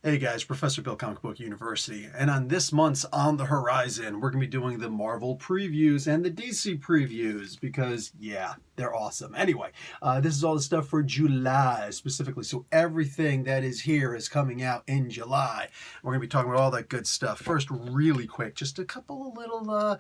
Hey guys, Professor Bill, Comic Book University, and on this month's On the Horizon, we're going to be doing the Marvel previews and the DC previews because, yeah, they're awesome. Anyway, this is all the stuff for July specifically, so everything that is here is coming out in July. We're going to be talking about all that good stuff. First, really quick, just a couple of little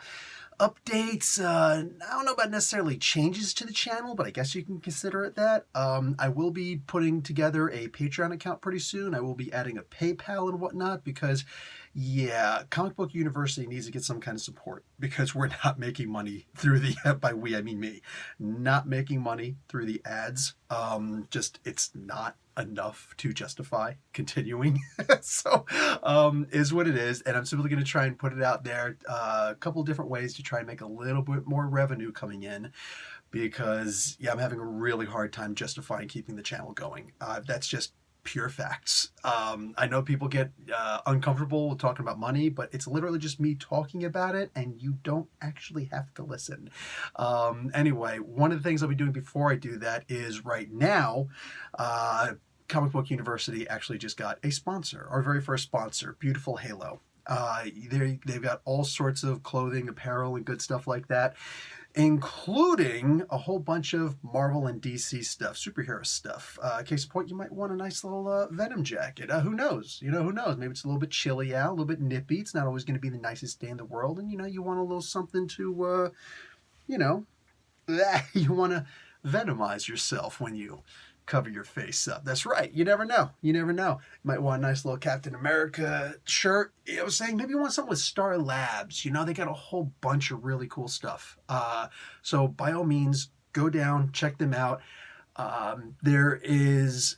updates. I don't know about necessarily changes to the channel, but I guess you can consider it that. I will be putting together a Patreon account pretty soon. I will be adding a PayPal and whatnot because, yeah, Comic Book University needs to get some kind of support because we're not making money through the, by we, I mean me, not making money through the ads. Just, it's not enough to justify continuing. So is what it is, and I'm simply going to try and put it out there a couple of different ways to try and make a little bit more revenue coming in because, yeah, I'm having a really hard time justifying keeping the channel going. That's just pure facts. I know people get uncomfortable with talking about money, but it's literally just me talking about it, and you don't actually have to listen. Anyway, one of the things I'll be doing before I do that is right now, Comic Book University actually just got a sponsor, our very first sponsor, Beautiful Halo. They've got all sorts of clothing, apparel, and good stuff like that, including a whole bunch of Marvel and DC stuff, superhero stuff. Case in point, you might want a nice little Venom jacket. Who knows? Who knows? Maybe it's a little bit chilly out, a little bit nippy. It's not always going to be the nicest day in the world, and you want a little something to, you want to venomize yourself when you cover your face up. That's right. You never know. You might want a nice little Captain America shirt. I was saying maybe you want something with Star Labs. They got a whole bunch of really cool stuff. So by all means, go down, check them out. There is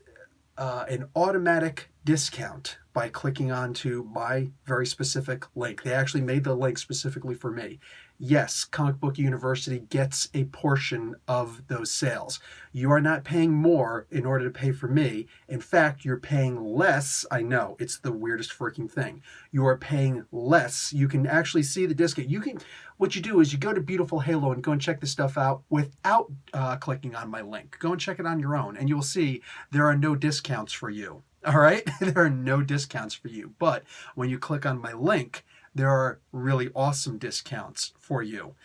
an automatic discount by clicking onto my very specific link. They actually made the link specifically for me. Yes, Comic Book University gets a portion of those sales. You are not paying more in order to pay for me. In fact, you're paying less. I know, it's the weirdest freaking thing. You are paying less. You can actually see the discount. What you do is you go to Beautiful Halo and go and check this stuff out without clicking on my link. Go and check it on your own, and you'll see there are no discounts for you. All right? There are no discounts for you. But when you click on my link, there are really awesome discounts for you.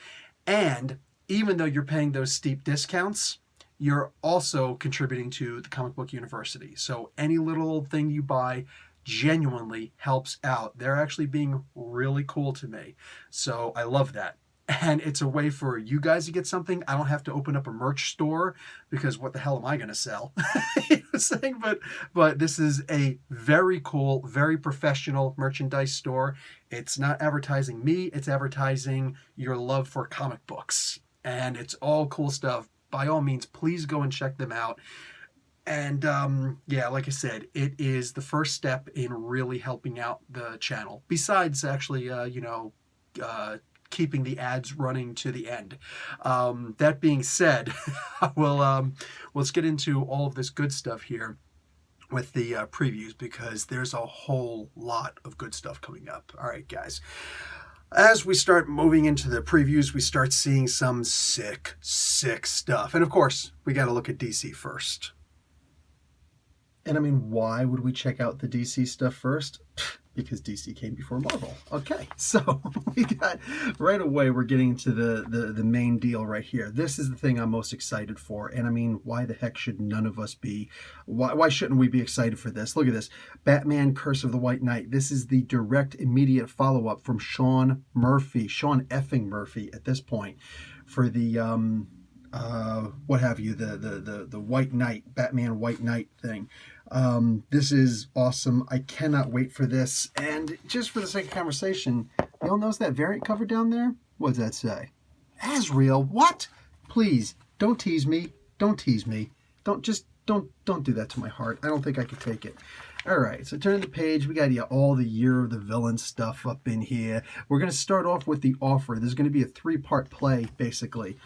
And even though you're paying those steep discounts, you're also contributing to the Comic Book University. So any little thing you buy genuinely helps out. They're actually being really cool to me. So I love that. And it's a way for you guys to get something. I don't have to open up a merch store because what the hell am I going to sell? But this is a very cool, very professional merchandise store. It's not advertising me. It's advertising your love for comic books. And it's all cool stuff. By all means, please go and check them out. And yeah, like I said, it is the first step in really helping out the channel. Besides actually, keeping the ads running to the end. That being said, let's get into all of this good stuff here with the previews because there's a whole lot of good stuff coming up. All right, guys. As we start moving into the previews, we start seeing some sick stuff. And of course, we got to look at DC first. And I mean, why would we check out the DC stuff first? Because DC came before Marvel. Okay, so we got right away. We're getting to the main deal right here. This is the thing I'm most excited for, and I mean, why the heck should none of us be? Why shouldn't we be excited for this? Look at this, Batman: Curse of the White Knight. This is the direct, immediate follow-up from Sean effing Murphy at this point for the what have you, the White Knight, Batman White Knight thing. This is awesome. I cannot wait for this. And just for the sake of conversation, y'all notice that variant cover down there? What does that say? Asriel, what? Please, don't tease me. Don't tease me. Don't do that to my heart. I don't think I could take it. All right, so turn the page. We got all the Year of the Villain stuff up in here. We're going to start off with the offer. There's going to be a 3-part play, basically,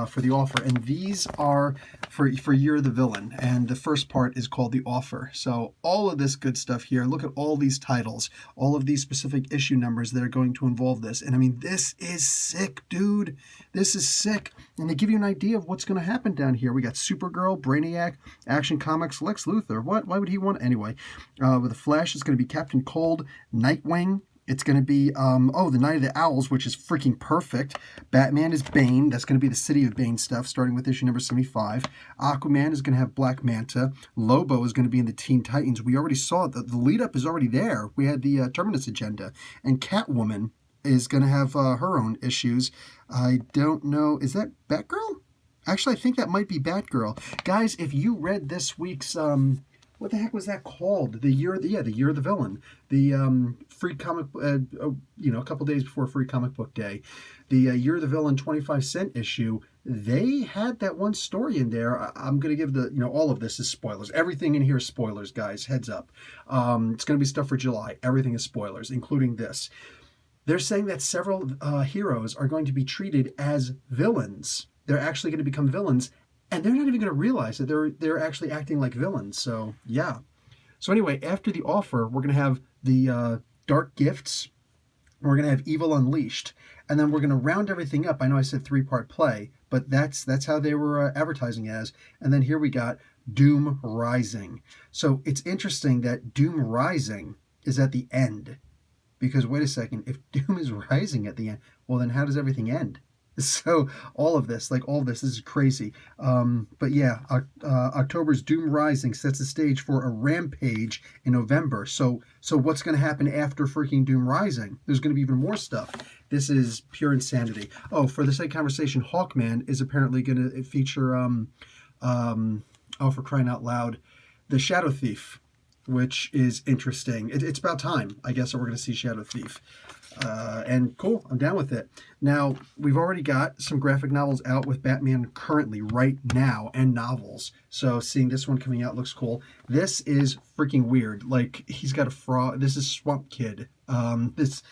for the offer. And these are for Year of the Villain. And the first part is called the offer. So all of this good stuff here. Look at all these titles, all of these specific issue numbers that are going to involve this. And I mean, this is sick, dude. This is sick. And they give you an idea of what's going to happen down here. We got Supergirl, Brainiac, Action Comics, Lex Luthor. What? Why would he want? Anyway. With the Flash, it's going to be Captain Cold, Nightwing. It's going to be, the Night of the Owls, which is freaking perfect. Batman is Bane. That's going to be the City of Bane stuff, starting with issue number 75. Aquaman is going to have Black Manta. Lobo is going to be in the Teen Titans. We already saw the lead-up is already there. We had the Terminus agenda. And Catwoman is going to have her own issues. I don't know. Is that Batgirl? Actually, I think that might be Batgirl. Guys, if you read this week's... what the heck was that called? The Year of the Villain. The free comic, a couple days before Free Comic Book Day. The Year of the Villain 25-cent issue, they had that one story in there. I'm going to give all of this is spoilers. Everything in here is spoilers, guys. Heads up. It's going to be stuff for July. Everything is spoilers, including this. They're saying that several heroes are going to be treated as villains. They're actually going to become villains. And they're not even going to realize that they're actually acting like villains. So, yeah. So anyway, after the offer, we're going to have the Dark Gifts. We're going to have Evil Unleashed. And then we're going to round everything up. I know I said 3-part play, but that's how they were advertising as. And then here we got Doom Rising. So it's interesting that Doom Rising is at the end. Because wait a second, if Doom is rising at the end, well then how does everything end? So all of this is crazy. But yeah, October's Doom Rising sets the stage for a rampage in November. So what's going to happen after freaking Doom Rising? There's going to be even more stuff. This is pure insanity. Oh, for the sake of conversation, Hawkman is apparently going to feature, for crying out loud, the Shadow Thief, which is interesting. It's about time, I guess, that we're going to see Shadow Thief. And cool, I'm down with it. Now, we've already got some graphic novels out with Batman currently, right now, and novels. So seeing this one coming out looks cool. This is freaking weird. Like, he's got a frog. This is Swamp Kid. This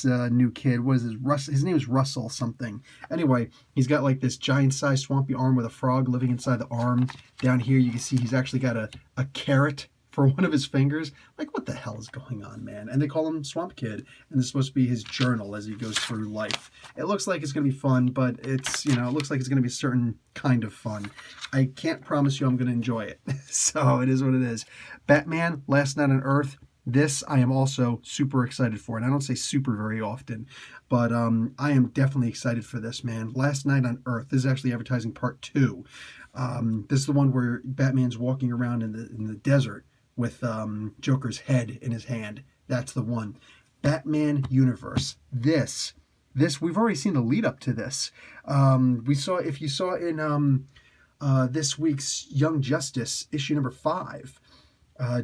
new kid, what is his name is Russell something. Anyway, he's got like this giant-sized swampy arm with a frog living inside the arm. Down here, you can see he's actually got a carrot for one of his fingers. Like, what the hell is going on, man? And they call him Swamp Kid, and this is supposed to be his journal as he goes through life. It looks like it's going to be fun, but it looks like it's going to be a certain kind of fun. I can't promise you I'm going to enjoy it. So it is what it is. Batman, Last Night on Earth. This I am also super excited for, and I don't say super very often, but I am definitely excited for this, man. Last Night on Earth. This is actually advertising part 2. This is the one where Batman's walking around in the desert with Joker's head in his hand. That's the one. Batman Universe. This we've already seen the lead up to this. If you saw in this week's Young Justice issue number 5,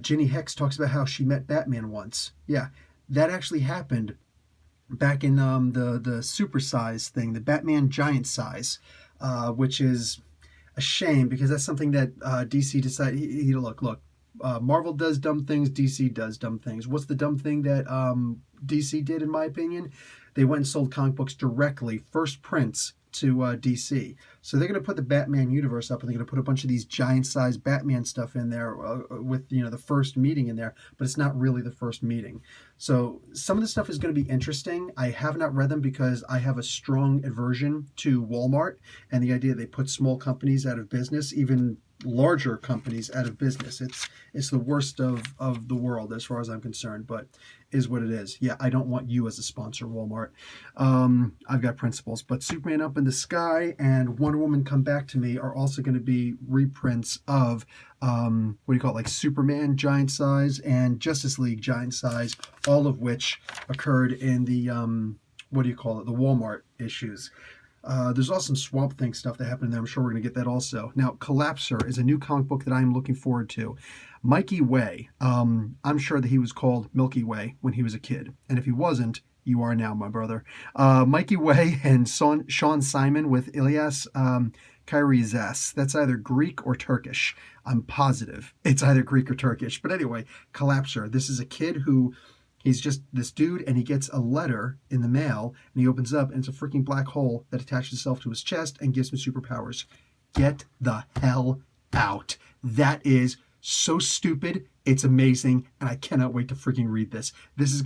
Ginny Hex talks about how she met Batman once. Yeah, that actually happened back in the super size thing, the Batman giant size, which is a shame because that's something that DC decided. Look. Marvel does dumb things, DC does dumb things. What's the dumb thing that DC did, in my opinion? They went and sold comic books directly, first prints, to DC. So they're going to put the Batman universe up, and they're going to put a bunch of these giant-sized Batman stuff in there with the first meeting in there, but it's not really the first meeting. So some of the stuff is going to be interesting. I have not read them because I have a strong aversion to Walmart and the idea they put small companies out of business, even larger companies out of business. It's the worst of the world as far as I'm concerned, but is what it is. Yeah, I don't want you as a sponsor, Walmart. I've got principles, but Superman Up in the Sky and Wonder Woman Come Back to Me are also going to be reprints of like Superman giant size and Justice League giant size, all of which occurred in the the Walmart issues. There's also some Swamp Thing stuff that happened there. I'm sure we're going to get that also. Now, Collapser is a new comic book that I'm looking forward to. Mikey Way. I'm sure that he was called Milky Way when he was a kid. And if he wasn't, you are now, my brother. Mikey Way and Sean Simon with Ilyas Kairizas. That's either Greek or Turkish. I'm positive it's either Greek or Turkish. But anyway, Collapser. This is a kid who... He's just this dude, and he gets a letter in the mail, and he opens up, and it's a freaking black hole that attaches itself to his chest and gives him superpowers. Get the hell out. That is so stupid. It's amazing, and I cannot wait to freaking read this. This has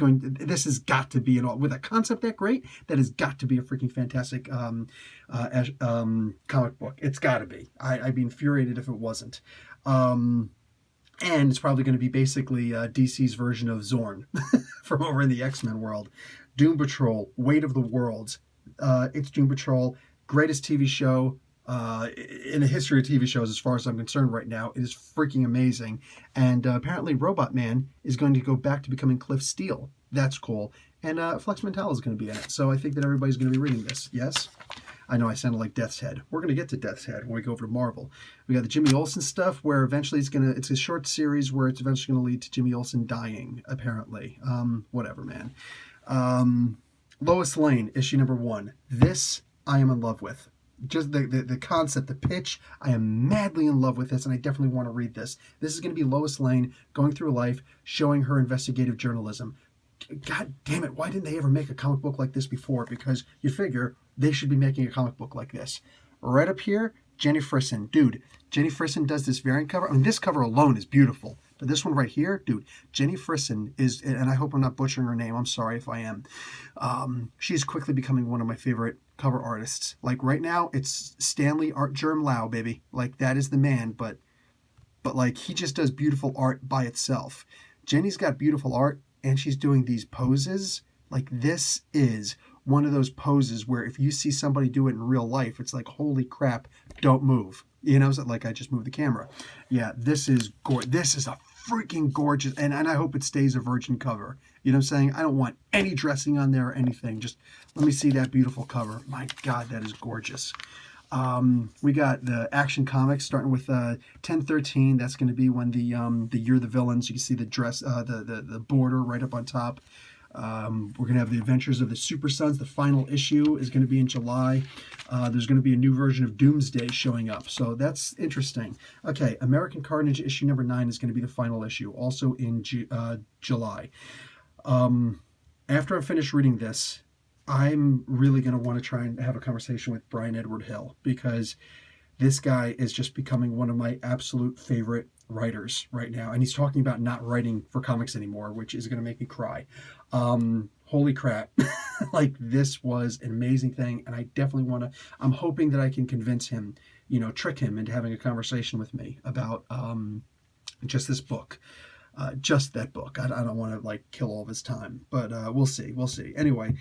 got to be with a concept that great. That has got to be a freaking fantastic comic book. It's got to be. I'd be infuriated if it wasn't. And it's probably going to be basically DC's version of Zorn from over in the X-Men world. Doom Patrol, Weight of the Worlds. It's Doom Patrol, greatest TV show in the history of TV shows as far as I'm concerned right now. It is freaking amazing. And apparently Robot Man is going to go back to becoming Cliff Steele. That's cool. And Flex Mental is going to be in it. So I think that everybody's going to be reading this. Yes? I know I sounded like Death's Head. We're going to get to Death's Head when we go over to Marvel. We got the Jimmy Olsen stuff where eventually it's a short series where it's eventually going to lead to Jimmy Olsen dying, apparently. Whatever, man. Lois Lane, issue number 1. This I am in love with. Just the concept, the pitch, I am madly in love with this, and I definitely want to read this. This is going to be Lois Lane going through life, showing her investigative journalism. God damn it, why didn't they ever make a comic book like this before? Because you figure they should be making a comic book like this. Right up here, Jenny Frison. Dude, Jenny Frison does this variant cover. I mean, this cover alone is beautiful. But this one right here, dude, Jenny Frison is, and I hope I'm not butchering her name. I'm sorry if I am. She's quickly becoming one of my favorite cover artists. Like right now, it's Stanley Art Germ Lau, baby. Like that is the man, but like he just does beautiful art by itself. Jenny's got beautiful art, and she's doing these poses. Like this is one of those poses where if you see somebody do it in real life, it's like, holy crap, don't move. You know, like I just moved the camera. Yeah, this is this is a freaking gorgeous, and I hope it stays a virgin cover. You know what I'm saying? I don't want any dressing on there or anything. Just let me see that beautiful cover. My God, that is gorgeous. We got the Action Comics starting with 1013. That's going to be when the Year the Villains. You can see the dress, the border right up on top. We're going to have the Adventures of the Super Sons. The final issue is going to be in July. There's going to be a new version of Doomsday showing up, so that's interesting. Okay, American Carnage issue number 9 is going to be the final issue, also in July. After I finish reading this, I'm really going to want to try and have a conversation with Brian Edward Hill, because this guy is just becoming one of my absolute favorite writers right now. And he's talking about not writing for comics anymore, which is going to make me cry. Holy crap. Like, this was an amazing thing. And I definitely want to, I'm hoping that I can convince him, you know, trick him into having a conversation with me about just this book. Just that book. I don't want to, like, kill all of his time. But we'll see. We'll see. Anyway,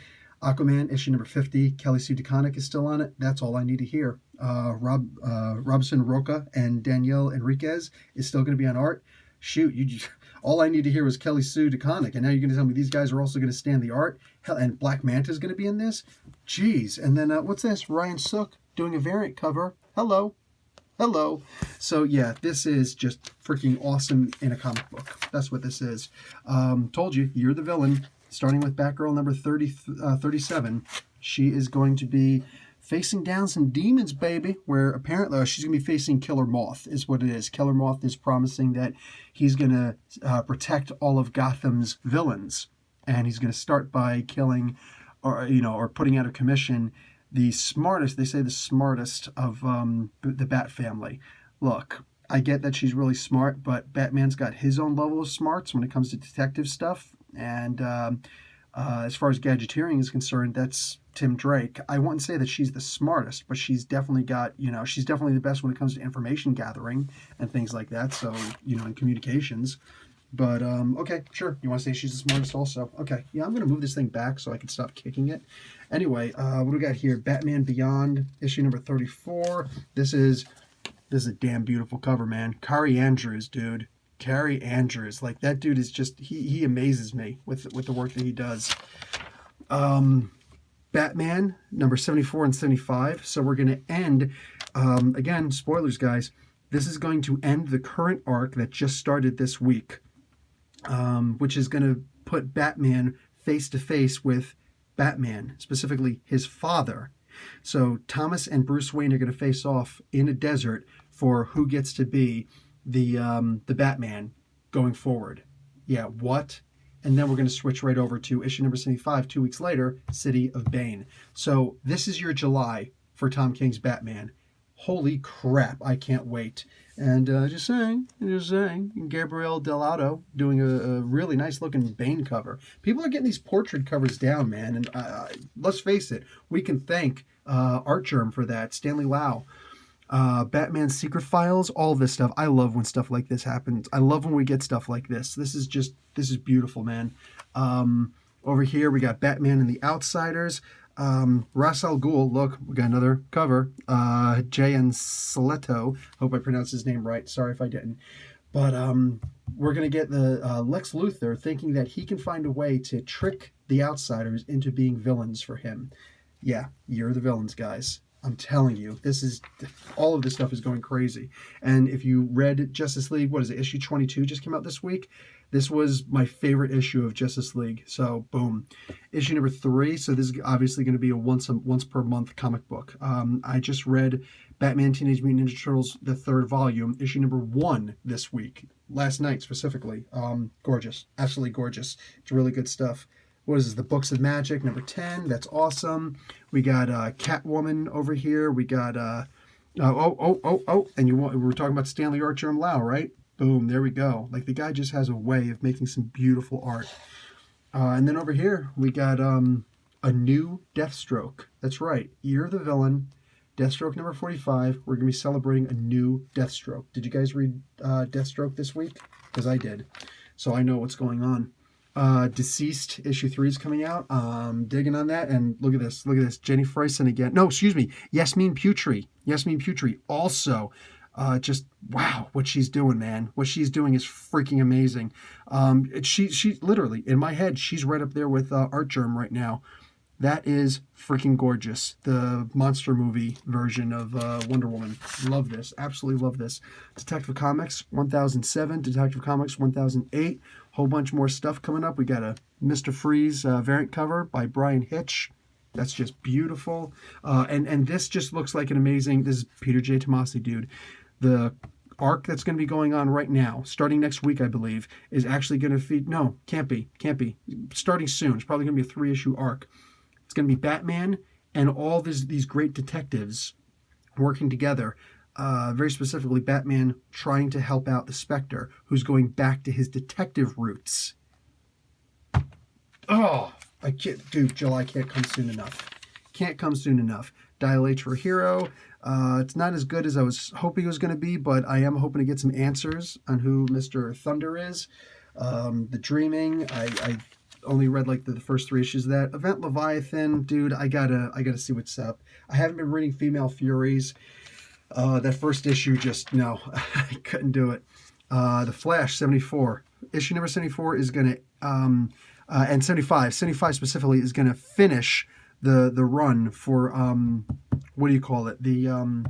Aquaman, issue number 50. Kelly Sue DeConnick is still on it. That's all I need to hear. Robson Roca and Danielle Enriquez is still going to be on art. Shoot, all I need to hear was Kelly Sue DeConnick, and now you're going to tell me these guys are also going to stand the art? Hell, and Black Manta is going to be in this? Jeez. And then, what's this? Ryan Sook doing a variant cover. Hello. Hello. So, yeah, this is just freaking awesome in a comic book. That's what this is. Told you, you're the villain. Starting with Batgirl number 37, she is going to be facing down some demons, baby, where apparently she's going to be facing Killer Moth, is what it is. Killer Moth is promising that he's going to protect all of Gotham's villains, and he's going to start by killing or putting out of commission the smartest, they say the smartest of the Bat family. Look, I get that she's really smart, but Batman's got his own level of smarts when it comes to detective stuff. And as far as gadgeteering is concerned, that's Tim Drake. I wouldn't say that she's the smartest, but she's definitely got, she's definitely the best when it comes to information gathering and things like that. So, and communications. But, okay, sure. You want to say she's the smartest also? Okay, yeah, I'm going to move this thing back so I can stop kicking it. Anyway, what do we got here? Batman Beyond, issue number 34. This is a damn beautiful cover, man. Kari Andrews, dude. Kari Andrews, like that dude is just, he amazes me with the work that he does. Batman number 74 and 75. So we're going to end, again, spoilers, guys. This is going to end the current arc that just started this week, which is going to put Batman face to face with Batman, specifically his father. So Thomas and Bruce Wayne are going to face off in a desert for who gets to be the Batman going forward. Yeah, what? And then we're going to switch right over to issue number 75, 2 weeks later, City of Bane. So this is your July for Tom King's Batman. Holy crap, I can't wait. And just saying, Gabriel Dell'Otto doing a really nice looking Bane cover. People are getting these portrait covers down, man. And let's face it, we can thank Art Germ for that, Stanley Lau. Batman Secret Files, all of this stuff. I love when stuff like this happens. I love when we get stuff like this. This is beautiful, man. Over here we got Batman and the Outsiders. Ra's al Ghul, look, we got another cover. Jay and Soleto, hope I pronounced his name right. Sorry if I didn't. But we're going to get the Lex Luthor thinking that he can find a way to trick the Outsiders into being villains for him. Yeah, you're the villains, guys. I'm telling you, all of this stuff is going crazy. And if you read Justice League, what is it, issue 22 just came out this week? This was my favorite issue of Justice League. So, boom. Issue number 3. So this is obviously going to be a once per month comic book. I just read Batman Teenage Mutant Ninja Turtles, the 3rd volume, issue number 1 this week. Last night, specifically. Gorgeous. Absolutely gorgeous. It's really good stuff. What is this? The Books of Magic, number 10. That's awesome. We got Catwoman over here. We got, and we're talking about Stanley Archer and Lau, right? Boom, there we go. Like, the guy just has a way of making some beautiful art. And then over here, we got a new Deathstroke. That's right. Year of the Villain, Deathstroke number 45. We're going to be celebrating a new Deathstroke. Did you guys read Deathstroke this week? Because I did. So I know what's going on. Deceased issue 3 is coming out. Digging on that, and look at this. Jenny Frison again. No, excuse me. Yasmin Putri. Also, just wow, what she's doing, man. What she's doing is freaking amazing. She literally in my head, she's right up there with Art Germ right now. That is freaking gorgeous. The monster movie version of Wonder Woman. Love this. Absolutely love this. Detective Comics 1007, Detective Comics 1008. Whole bunch more stuff coming up. We got a Mr. Freeze variant cover by Brian Hitch. That's just beautiful. And this just looks like an amazing... This is Peter J. Tomasi, dude. The arc that's going to be going on right now, starting next week, I believe, is actually going to feed... No, can't be. Starting soon. It's probably going to be a 3-issue arc. It's going to be Batman and all these great detectives working together. Very specifically, Batman trying to help out the Spectre, who's going back to his detective roots. Oh, I can't, dude, July can't come soon enough. Dial H for a Hero. It's not as good as I was hoping it was going to be, but I am hoping to get some answers on who Mr. Thunder is. The Dreaming, I only read like the first 3 issues of that. Event Leviathan, dude, I gotta see what's up. I haven't been reading Female Furies. That first issue just, no, I couldn't do it. The Flash 74. Issue number 74 is gonna, and 75 specifically is gonna finish the run for, what do you call it? The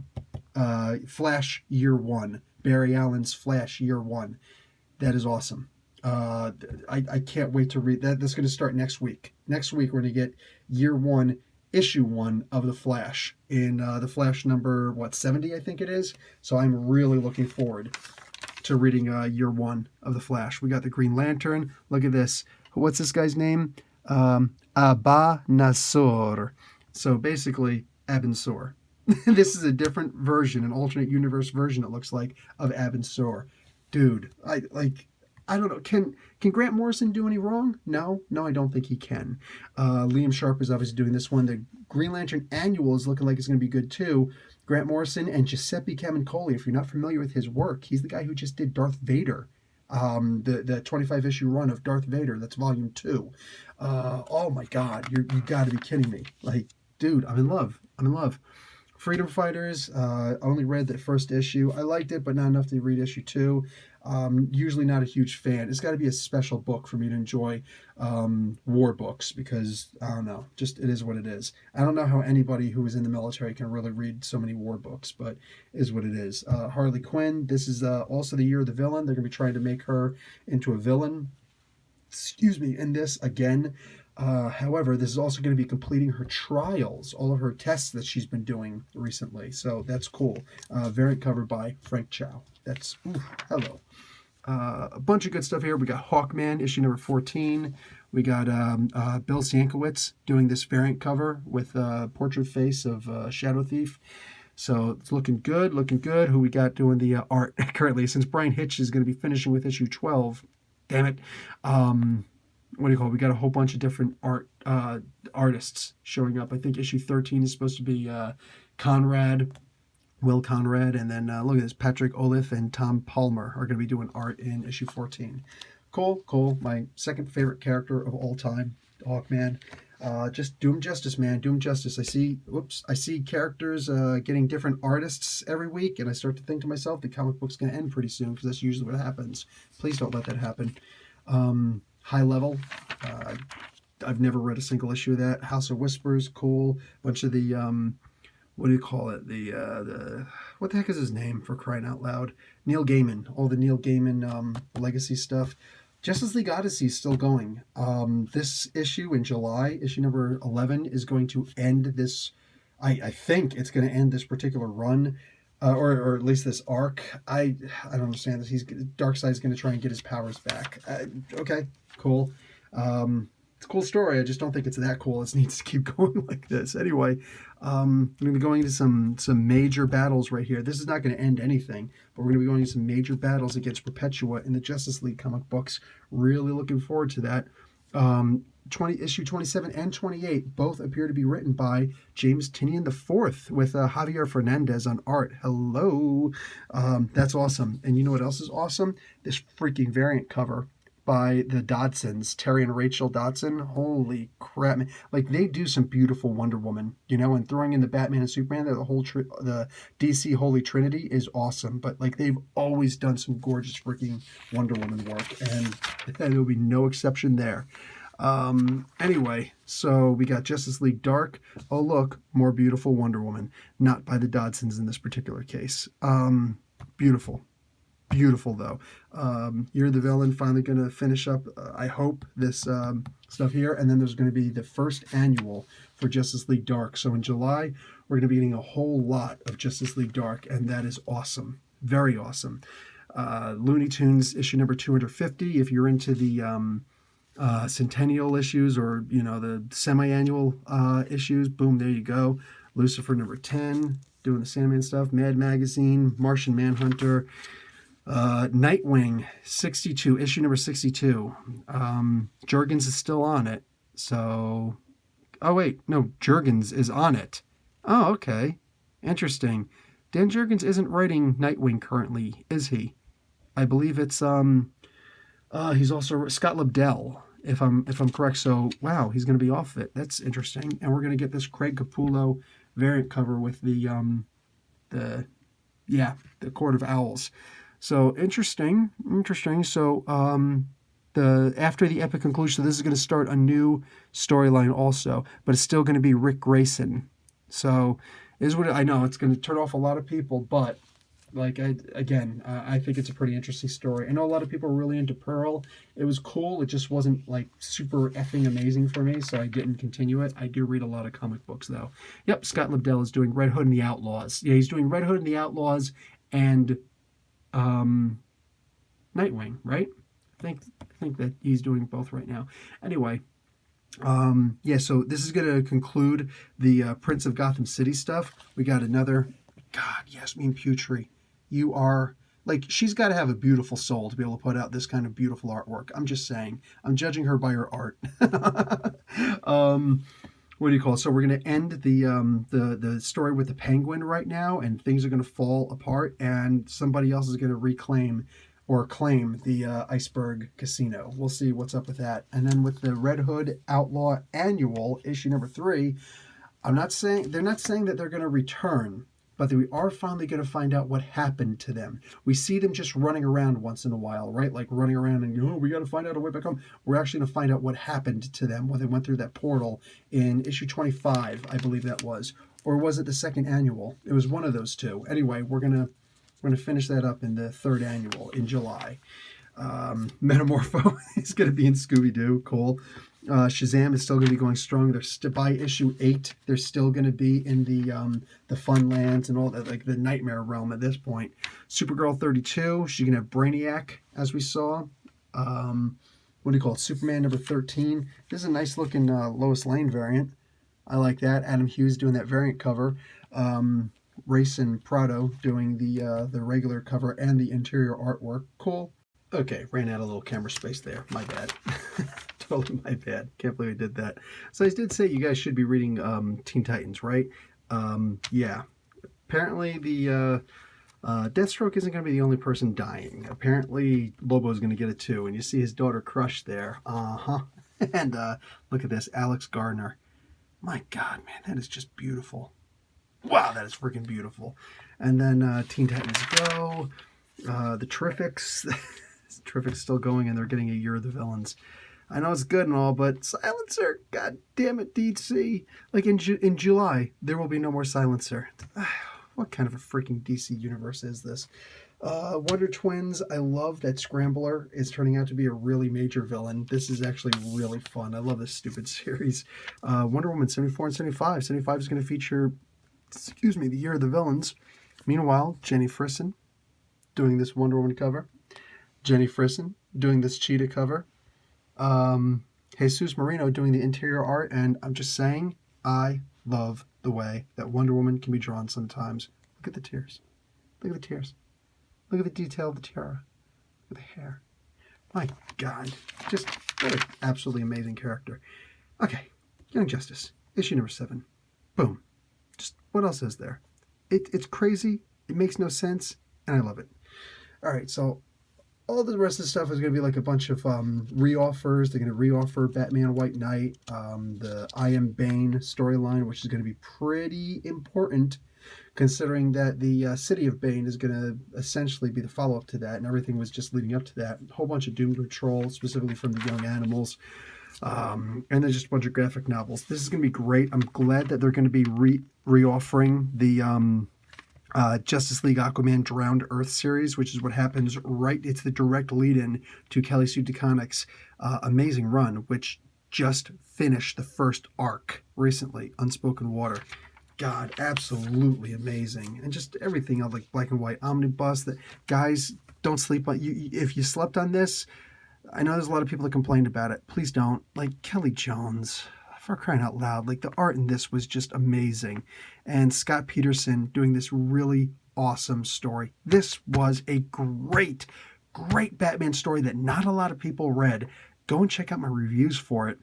Flash Year 1. Barry Allen's Flash Year 1. That is awesome. I can't wait to read that. That's going to start next week. Next week, we're going to get Year 1, Issue 1 of The Flash in The Flash number, 70, I think it is. So I'm really looking forward to reading Year 1 of The Flash. We got the Green Lantern. Look at this. What's this guy's name? Abba Nasor. So basically, Abin Sur. This is a different version, an alternate universe version, it looks like, of Abin Sur. Dude, I don't know. Can Grant Morrison do any wrong? No, I don't think he can. Liam Sharp is obviously doing this one. The Green Lantern Annual is looking like it's going to be good too. Grant Morrison and Giuseppe Camuncoli, if you're not familiar with his work, he's the guy who just did Darth Vader. The 25-issue run of Darth Vader, that's volume 2. Oh my God, you got to be kidding me. Like, dude, I'm in love. Freedom Fighters, only read the first issue. I liked it, but not enough to read issue 2. Usually not a huge fan. It's got to be a special book for me to enjoy war books because, I don't know, just it is what it is. I don't know how anybody who is in the military can really read so many war books, but it is what it is. Harley Quinn, this is also the Year of the Villain. They're going to be trying to make her into a villain. In this again. However, this is also going to be completing her trials, all of her tests that she's been doing recently. So that's cool. Variant covered by Frank Chow. That's, hello. A bunch of good stuff here. We got Hawkman, issue number 14. We got Bill Sienkiewicz doing this variant cover with a portrait face of Shadow Thief. So it's looking good. Who we got doing the art currently, since Brian Hitch is going to be finishing with issue 12. Damn it. What do you call it? We got a whole bunch of different artists showing up. I think issue 13 is supposed to be Conrad Will Conrad, and then look at this, Patrick Olif and Tom Palmer are going to be doing art in issue 14. Cool, cool. My second favorite character of all time, Hawkman. Just do him justice, man. Do him justice. I see characters getting different artists every week, and I start to think to myself, the comic book's going to end pretty soon, because that's usually what happens. Please don't let that happen. High Level. I've never read a single issue of that. House of Whispers, cool. Bunch of the what do you call it? The what the heck is his name, for crying out loud? Neil Gaiman. All the Neil Gaiman legacy stuff. Justice League Odyssey is still going. This issue in July, issue number 11, is going to end this. I think it's going to end this particular run, or at least this arc. I don't understand this. Darkseid's going to try and get his powers back. Okay, cool. It's a cool story. I just don't think it's that cool. It needs to keep going like this. Anyway, I'm going to be going into some major battles right here. This is not going to end anything, but we're going to be going into some major battles against Perpetua in the Justice League comic books. Really looking forward to that. Issue 27 and 28 both appear to be written by James Tynion IV with Javier Fernandez on art. Hello. That's awesome. And you know what else is awesome? This freaking variant cover by the Dodsons, Terry and Rachel Dodson. Holy crap, man. Like, they do some beautiful Wonder Woman, you know, and throwing in the Batman and Superman, the DC Holy Trinity is awesome. But, like, they've always done some gorgeous freaking Wonder Woman work, and there'll be no exception there. Anyway, so we got Justice League Dark. Oh, look, more beautiful Wonder Woman. Not by the Dodsons in this particular case. Beautiful. Beautiful, though. You're the Villain finally going to finish up, I hope, this stuff here. And then there's going to be the first annual for Justice League Dark. So in July, we're going to be getting a whole lot of Justice League Dark, and that is awesome. Very awesome. Looney Tunes issue number 250. If you're into the centennial issues, or, you know, the semi-annual issues, boom, there you go. Lucifer number 10, doing the Sandman stuff. Mad Magazine, Martian Manhunter. Nightwing 62, issue number 62. Jurgens is still on it. So, oh wait, no, Jurgens is on it. Oh, okay. Interesting. Dan Jurgens isn't writing Nightwing currently, is he? I believe it's he's also Scott Lobdell, if I'm correct. So, wow, he's going to be off it. That's interesting. And we're going to get this Craig Capullo variant cover with the Court of Owls. So interesting. So after the epic conclusion, so this is going to start a new storyline also, but it's still going to be Rick Grayson. So is what I know. It's going to turn off a lot of people, but like I think it's a pretty interesting story. I know a lot of people are really into Pearl. It was cool. It just wasn't like super effing amazing for me, so I didn't continue it. I do read a lot of comic books though. Yep, Scott Lobdell is doing Red Hood and the Outlaws. Yeah, he's doing Red Hood and the Outlaws and Nightwing, right? I think that he's doing both right now. Anyway, so this is going to conclude the Prince of Gotham City stuff. We got another, God, Yasmin Putri. You are, like, she's got to have a beautiful soul to be able to put out this kind of beautiful artwork. I'm just saying. I'm judging her by her art. What do you call it? So we're going to end the story with the Penguin right now, and things are going to fall apart, and somebody else is going to claim the Iceberg Casino. We'll see what's up with that. And then with the Red Hood Outlaw Annual, issue number 3, they're not saying that they're going to return, but we are finally going to find out what happened to them. We see them just running around once in a while, right? Like running around and, we got to find out a way back home. We're actually going to find out what happened to them when they went through that portal in issue 25, I believe that was. Or was it the second annual? It was one of those two. Anyway, we're going to finish that up in the third annual in July. Metamorpho is going to be in Scooby-Doo. Cool. Shazam is still going to be going strong. They're by issue 8. They're still going to be in the fun lands and all that, like the nightmare realm at this point. Supergirl 32. She's going to have Brainiac, as we saw. What do you call it? Superman number 13. This is a nice looking Lois Lane variant. I like that. Adam Hughes doing that variant cover. Race and Prado doing the regular cover and the interior artwork. Cool. Okay, ran out a little camera space there. My bad. Totally my bad. Can't believe I did that. So I did say you guys should be reading Teen Titans, right? Yeah. apparently the Deathstroke isn't going to be the only person dying. Apparently Lobo's going to get it too, and you see his daughter Crush there. And look at this, Alex Gardner. My God, man, that is just beautiful. Wow, that is freaking beautiful. And then Teen Titans Go, the Terrifics. Terrific's still going, and they're getting a Year of the Villains. I know it's good and all, but Silencer, God damn it, DC. Like in July, there will be no more Silencer. What kind of a freaking DC universe is this? Wonder Twins, I love that Scrambler is turning out to be a really major villain. This is actually really fun. I love this stupid series. Wonder Woman 74 and 75. 75 is going to feature, the Year of the Villains. Meanwhile, Jenny Frison doing this Wonder Woman cover. Jenny Frison doing this Cheetah cover. Jesus Marino doing the interior art. And I'm just saying, I love the way that Wonder Woman can be drawn sometimes. Look at the tears. Look at the tears. Look at the detail of the tiara. Look at the hair. My God. Just what an absolutely amazing character. Okay. Young Justice. Issue number 7. Boom. Just what else is there? It's crazy. It makes no sense. And I love it. All right. So all the rest of the stuff is going to be like a bunch of re-offers. They're going to re-offer Batman White Knight, the I Am Bane storyline, which is going to be pretty important considering that the City of Bane is going to essentially be the follow-up to that, and everything was just leading up to that. A whole bunch of Doom Patrol, specifically from the Young Animals, and then just a bunch of graphic novels. This is going to be great. I'm glad that they're going to be re-offering the Justice League Aquaman Drowned Earth series, which is what happens right. It's the direct lead-in to Kelly Sue DeConnick's amazing run, which just finished the first arc recently, Unspoken Water. God, absolutely amazing. And just everything else, like Black and White Omnibus. That guys, don't sleep on you. If you slept on this, I know there's a lot of people that complained about it. Please don't. Like Kelly Jones, for crying out loud. Like the art in this was just amazing. And Scott Peterson doing this really awesome story. This was a great, great Batman story that not a lot of people read. Go and check out my reviews for it.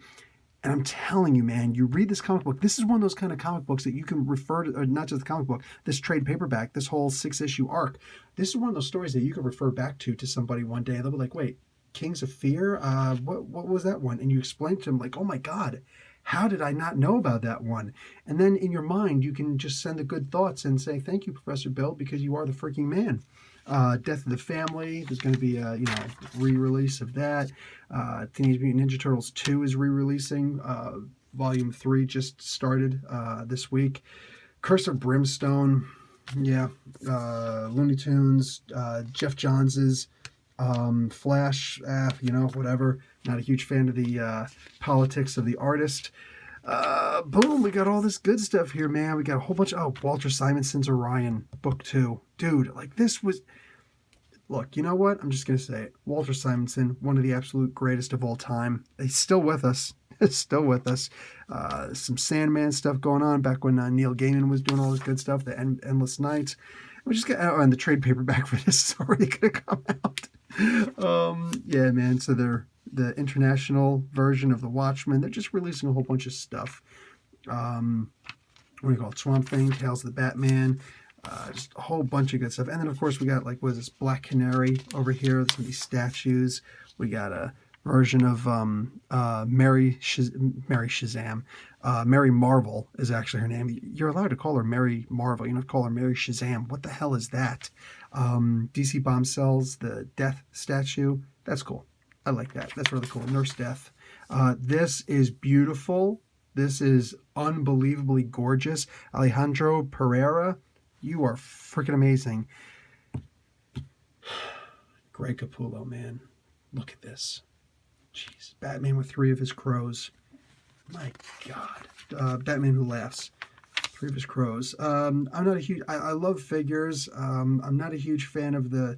And I'm telling you, man, you read this comic book. This is one of those kind of comic books that you can refer to, or not just the comic book, this trade paperback, this whole 6-issue arc. This is one of those stories that you can refer back to somebody one day. They'll be like, wait, Kings of Fear? What was that one? And you explain to them like, oh my God, how did I not know about that one? And then in your mind, you can just send the good thoughts and say, thank you, Professor Bill, because you are the freaking man. Death of the Family, there's going to be a re-release of that. Teenage Mutant Ninja Turtles 2 is re-releasing. Volume 3 just started this week. Curse of Brimstone, yeah. Looney Tunes, Jeff Johns's Flash, whatever. Not a huge fan of the politics of the artist. Boom, we got all this good stuff here, man. We got a whole bunch of, Walter Simonson's Orion, book 2. Dude, like this was, look, you know what? I'm just going to say it. Walter Simonson, one of the absolute greatest of all time. He's still with us. Still with us. Some Sandman stuff going on back when Neil Gaiman was doing all this good stuff, the Endless Nights. We just got, and the trade paperback for this is already going to come out. Yeah, man, so they're the international version of The Watchmen. They're just releasing a whole bunch of stuff. What do you call it? Swamp Thing, Tales of the Batman, just a whole bunch of good stuff. And then, of course, we got, what is this, Black Canary over here. There's going to be statues. We got a version of Mary Shazam. Mary Marvel is actually her name. You're allowed to call her Mary Marvel. You don't call her Mary Shazam. What the hell is that? DC Bombshells, the Death statue. That's cool. I like that. That's really cool. Nurse Death. This is beautiful. This is unbelievably gorgeous. Alejandro Pereira, you are freaking amazing. Greg Capullo, man. Look at this. Jeez. Batman with 3 of his crows. My God. Batman Who Laughs. 3 of his crows. I'm not a huge... I love figures. I'm not a huge fan of the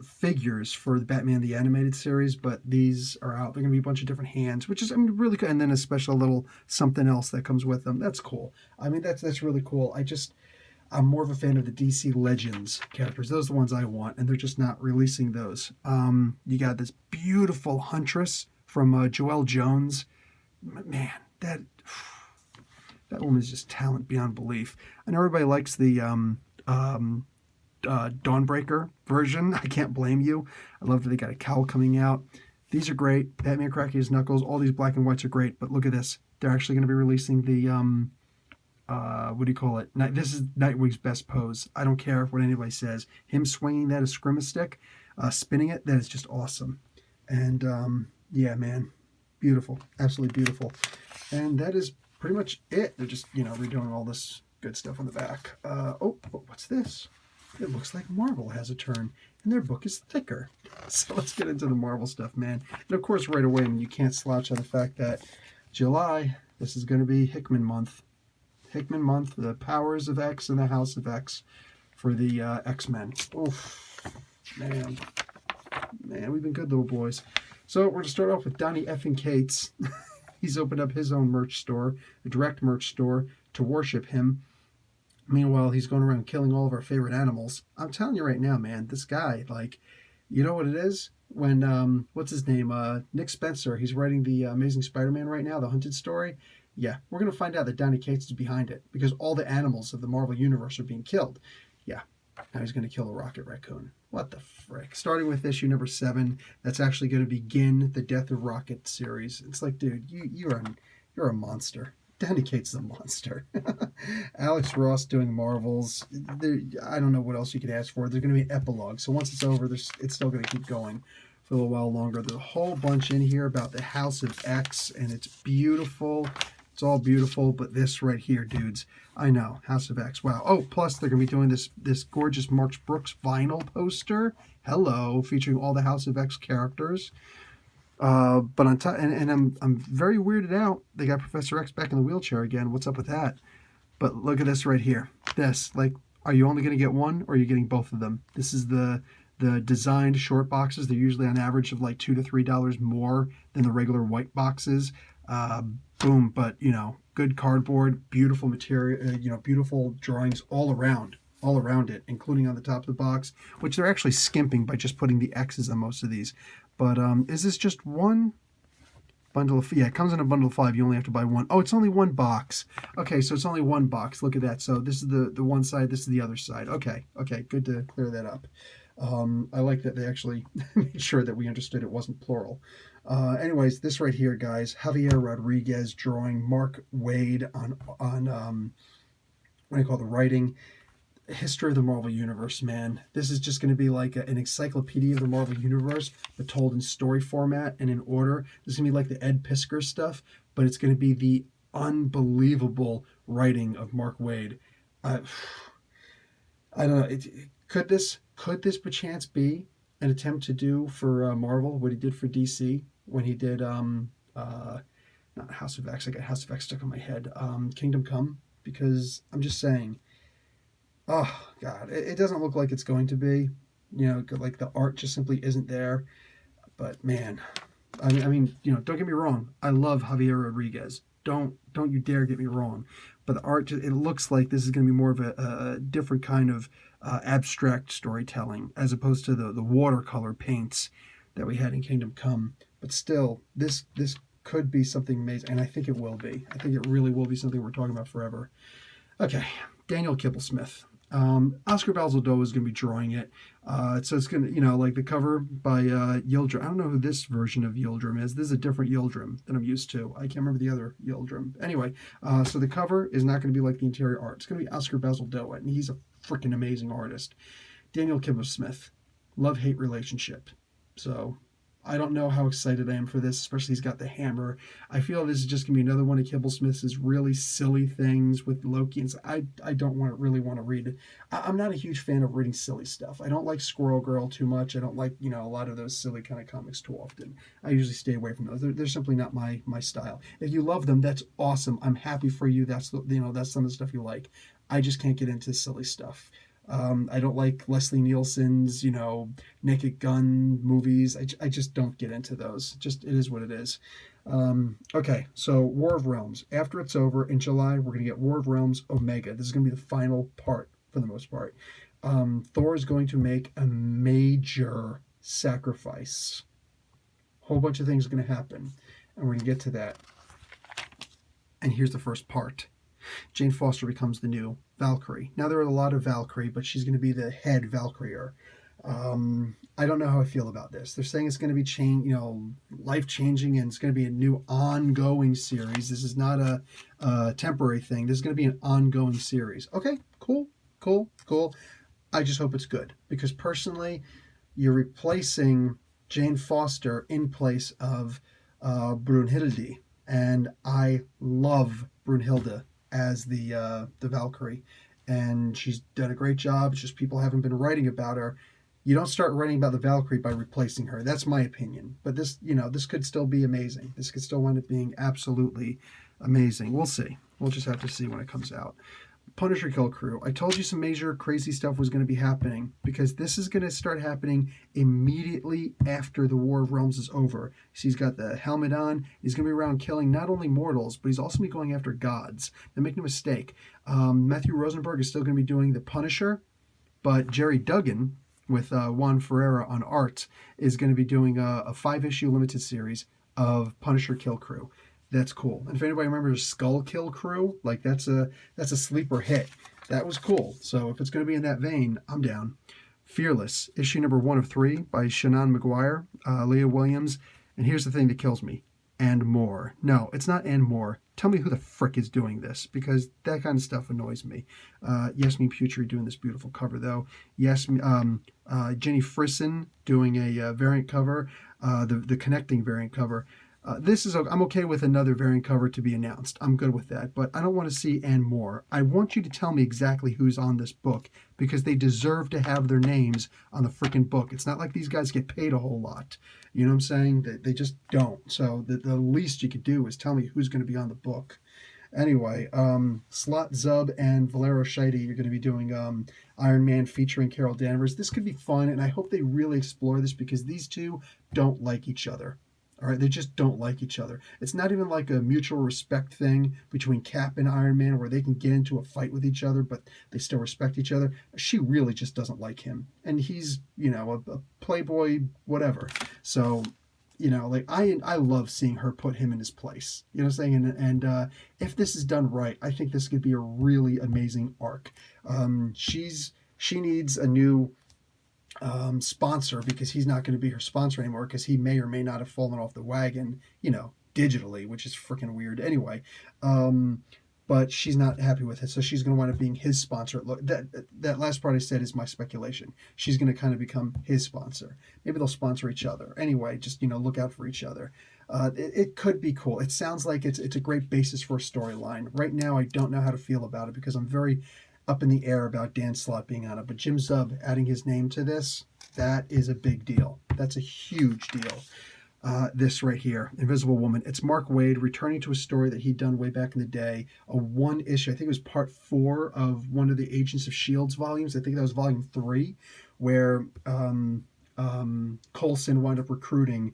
figures for the Batman the Animated Series, but these are out. They're going to be a bunch of different hands, which is, really cool. And then a special little something else that comes with them. That's cool. That's really cool. I'm more of a fan of the DC Legends characters. Those are the ones I want, and they're just not releasing those. You got this beautiful Huntress from Joelle Jones. Man, That woman's just talent beyond belief. I know everybody likes the Dawnbreaker version. I can't blame you. I love that they got a cowl coming out. These are great. Batman cracking his knuckles. All these black and whites are great. But look at this. They're actually going to be releasing the, what do you call it? This is Nightwing's best pose. I don't care what anybody says. Him swinging that as Scrimma stick, spinning it, that is just awesome. And, yeah, man. Beautiful. Absolutely beautiful. And that is pretty much it. They're just, redoing all this good stuff on the back. Oh, what's this? It looks like Marvel has a turn, and their book is thicker. So let's get into the Marvel stuff, man. And of course, right away, you can't slouch on the fact that July, this is going to be Hickman month. Hickman month, the powers of X and the House of X for the X-Men. Oof, man. Man, we've been good little boys. So we're going to start off with Donnie effing Cates. He's opened up his own merch store, a direct merch store, to worship him. Meanwhile, he's going around killing all of our favorite animals. I'm telling you right now, man, this guy, you know what it is? When, what's his name? Nick Spencer, he's writing the Amazing Spider-Man right now, the Hunted story. Yeah, we're going to find out that Donnie Cates is behind it because all the animals of the Marvel Universe are being killed. Yeah, now he's going to kill a rocket raccoon. What the frick? Starting with issue number 7, that's actually going to begin the Death of Rocket series. It's like, dude, you're a monster. Donnie Cates is a monster. Alex Ross doing Marvels. I don't know what else you could ask for. There's going to be an epilogue. So once it's over, it's still going to keep going for a little while longer. There's a whole bunch in here about the House of X, and it's beautiful. It's all beautiful, but this right here, dudes, I know, House of X. Wow. Oh, plus they're going to be doing this gorgeous Mark Brooks vinyl poster. Hello, featuring all the House of X characters. But on top, and I'm very weirded out. They got Professor X back in the wheelchair again. What's up with that? But look at this right here. This, are you only going to get one, or are you getting both of them? This is the designed short boxes. They're usually on average of $2 to $3 more than the regular white boxes. Boom, but good cardboard, beautiful material, beautiful drawings all around it, including on the top of the box, which they're actually skimping by just putting the X's on most of these. But is this just one bundle of... Yeah, it comes in a bundle of 5. You only have to buy one. Oh, it's only one box. Okay, so it's only one box. Look at that. So this is the one side. This is the other side. Okay, good to clear that up. I like that they actually made sure that we understood it wasn't plural. Anyways, this right here, guys, Javier Rodriguez drawing, Mark Waid on what do you call the writing. History of the Marvel Universe, man. This is just going to be like an encyclopedia of the Marvel Universe, but told in story format and in order. This is going to be like the Ed Piskor stuff, but it's going to be the unbelievable writing of Mark Waid. I don't know. Could this perchance be an attempt to do for Marvel what he did for DC when he did not House of X? I got House of X stuck in my head. Kingdom Come, because I'm just saying. Oh, God, it doesn't look like it's going to be, like the art just simply isn't there. But, man, I mean, don't get me wrong. I love Javier Rodriguez. Don't you dare get me wrong. But the art, it looks like this is going to be more of a different kind of abstract storytelling as opposed to the watercolor paints that we had in Kingdom Come. But still, this could be something amazing, and I think it will be. I think it really will be something we're talking about forever. Okay, Daniel Kibblesmith. Oscar Balzador is going to be drawing it. So it's going to, like the cover by Yildirim. I don't know who this version of Yildirim is. This is a different Yildirim than I'm used to. I can't remember the other Yildirim. Anyway, so the cover is not going to be like the interior art. It's going to be Oscar Balzador, and he's a freaking amazing artist. Daniel Kibblesmith, love-hate relationship. So I don't know how excited I am for this, especially he's got the hammer. I feel this is just going to be another one of Kibblesmith's really silly things with Loki. And I don't really want to read it. I'm not a huge fan of reading silly stuff. I don't like Squirrel Girl too much. I don't like, a lot of those silly kind of comics too often. I usually stay away from those. They're simply not my style. If you love them, that's awesome. I'm happy for you. That's that's some of the stuff you like. I just can't get into silly stuff. I don't like Leslie Nielsen's, Naked Gun movies. I just don't get into those. Just, it is what it is. Okay, so War of Realms. After it's over in July, we're going to get War of Realms Omega. This is going to be the final part for the most part. Thor is going to make a major sacrifice. A whole bunch of things are going to happen, and we're going to get to that. And here's the first part. Jane Foster becomes the new Valkyrie. Now, there are a lot of Valkyrie, but she's going to be the head Valkyrier. I don't know how I feel about this. They're saying it's going to be life changing, and it's going to be a new ongoing series. This is not a temporary thing. This is going to be an ongoing series. Okay, cool. I just hope it's good, because personally, you're replacing Jane Foster in place of Brunhilde, and I love Brunhilde as the Valkyrie, and she's done a great job. It's just people haven't been writing about her. You don't start writing about the Valkyrie by replacing her. That's my opinion. But this could still be amazing. This could still wind up being absolutely amazing. We'll see. We'll just have to see when it comes out. Punisher Kill Crew. I told you some major crazy stuff was going to be happening, because this is going to start happening immediately after the War of Realms is over. So he's got the helmet on. He's going to be around killing not only mortals, but he's also going to be going after gods. Now, make no mistake, Matthew Rosenberg is still going to be doing the Punisher, but Jerry Duggan, with Juan Ferreira on art, is going to be doing a 5-issue limited series of Punisher Kill Crew. That's cool. And if anybody remembers Skull Kill Crew, like that's a sleeper hit. That was cool. So if it's going to be in that vein, I'm down. Fearless, issue number 1 of 3 by Shannon McGuire, Leah Williams. And here's the thing that kills me. And more. No, it's not and more. Tell me who the frick is doing this, because that kind of stuff annoys me. Yasmin Putri doing this beautiful cover, though. Jenny Frisson doing a variant cover, the connecting variant cover. I'm okay with another variant cover to be announced. I'm good with that, but I don't want to see and more. I want you to tell me exactly who's on this book, because they deserve to have their names on the freaking book. It's not like these guys get paid a whole lot. You know what I'm saying? They just don't. So the least you could do is tell me who's going to be on the book. Anyway, Slot Zub and Valero Scheide are going to be doing Iron Man featuring Carol Danvers. This could be fun, and I hope they really explore this, because these two don't like each other. All right, they just don't like each other. It's not even like a mutual respect thing between Cap and Iron Man, where they can get into a fight with each other, but they still respect each other. She really just doesn't like him, and he's a playboy, whatever. So, I love seeing her put him in his place. You know what I'm saying? And if this is done right, I think this could be a really amazing arc. She needs a new sponsor, because he's not going to be her sponsor anymore, because he may or may not have fallen off the wagon, digitally, which is freaking weird anyway. But she's not happy with it, so she's going to wind up being his sponsor. Look, that last part I said is my speculation. She's going to kind of become his sponsor. Maybe they'll sponsor each other. Anyway, just look out for each other. It could be cool. It sounds like it's a great basis for a storyline. Right now, I don't know how to feel about it, because I'm very up in the air about Dan Slott being on it. But Jim Zub adding his name to this, that is a big deal. That's a huge deal. This right here, Invisible Woman. It's Mark Waid returning to a story that he'd done way back in the day. A 1-issue, I think it was part 4 of one of the Agents of S.H.I.E.L.D.'s volumes. I think that was volume 3, where Coulson wound up recruiting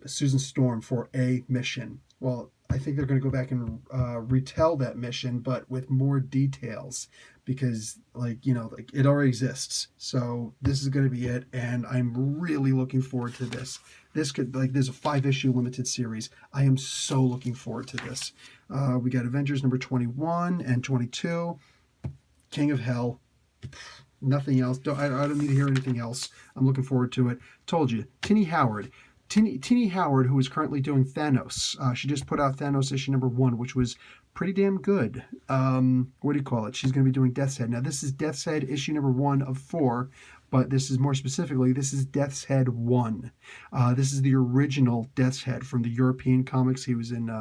Susan Storm for a mission. Well, I think they're going to go back and retell that mission, but with more details, because it already exists. So this is going to be it, and I'm really looking forward to this. This could, there's a 5-issue limited series. I am so looking forward to this. We got Avengers number 21 and 22, King of Hell. Nothing else. I don't need to hear anything else. I'm looking forward to it. Told you, Tinny Howard. Tinny Howard, who is currently doing Thanos. She just put out Thanos issue number 1, which was pretty damn good. What do you call it? She's going to be doing Death's Head. Now, this is Death's Head issue number 1 of 4, but this is more specifically, this is Death's Head 1. This is the original Death's Head from the European comics. He was in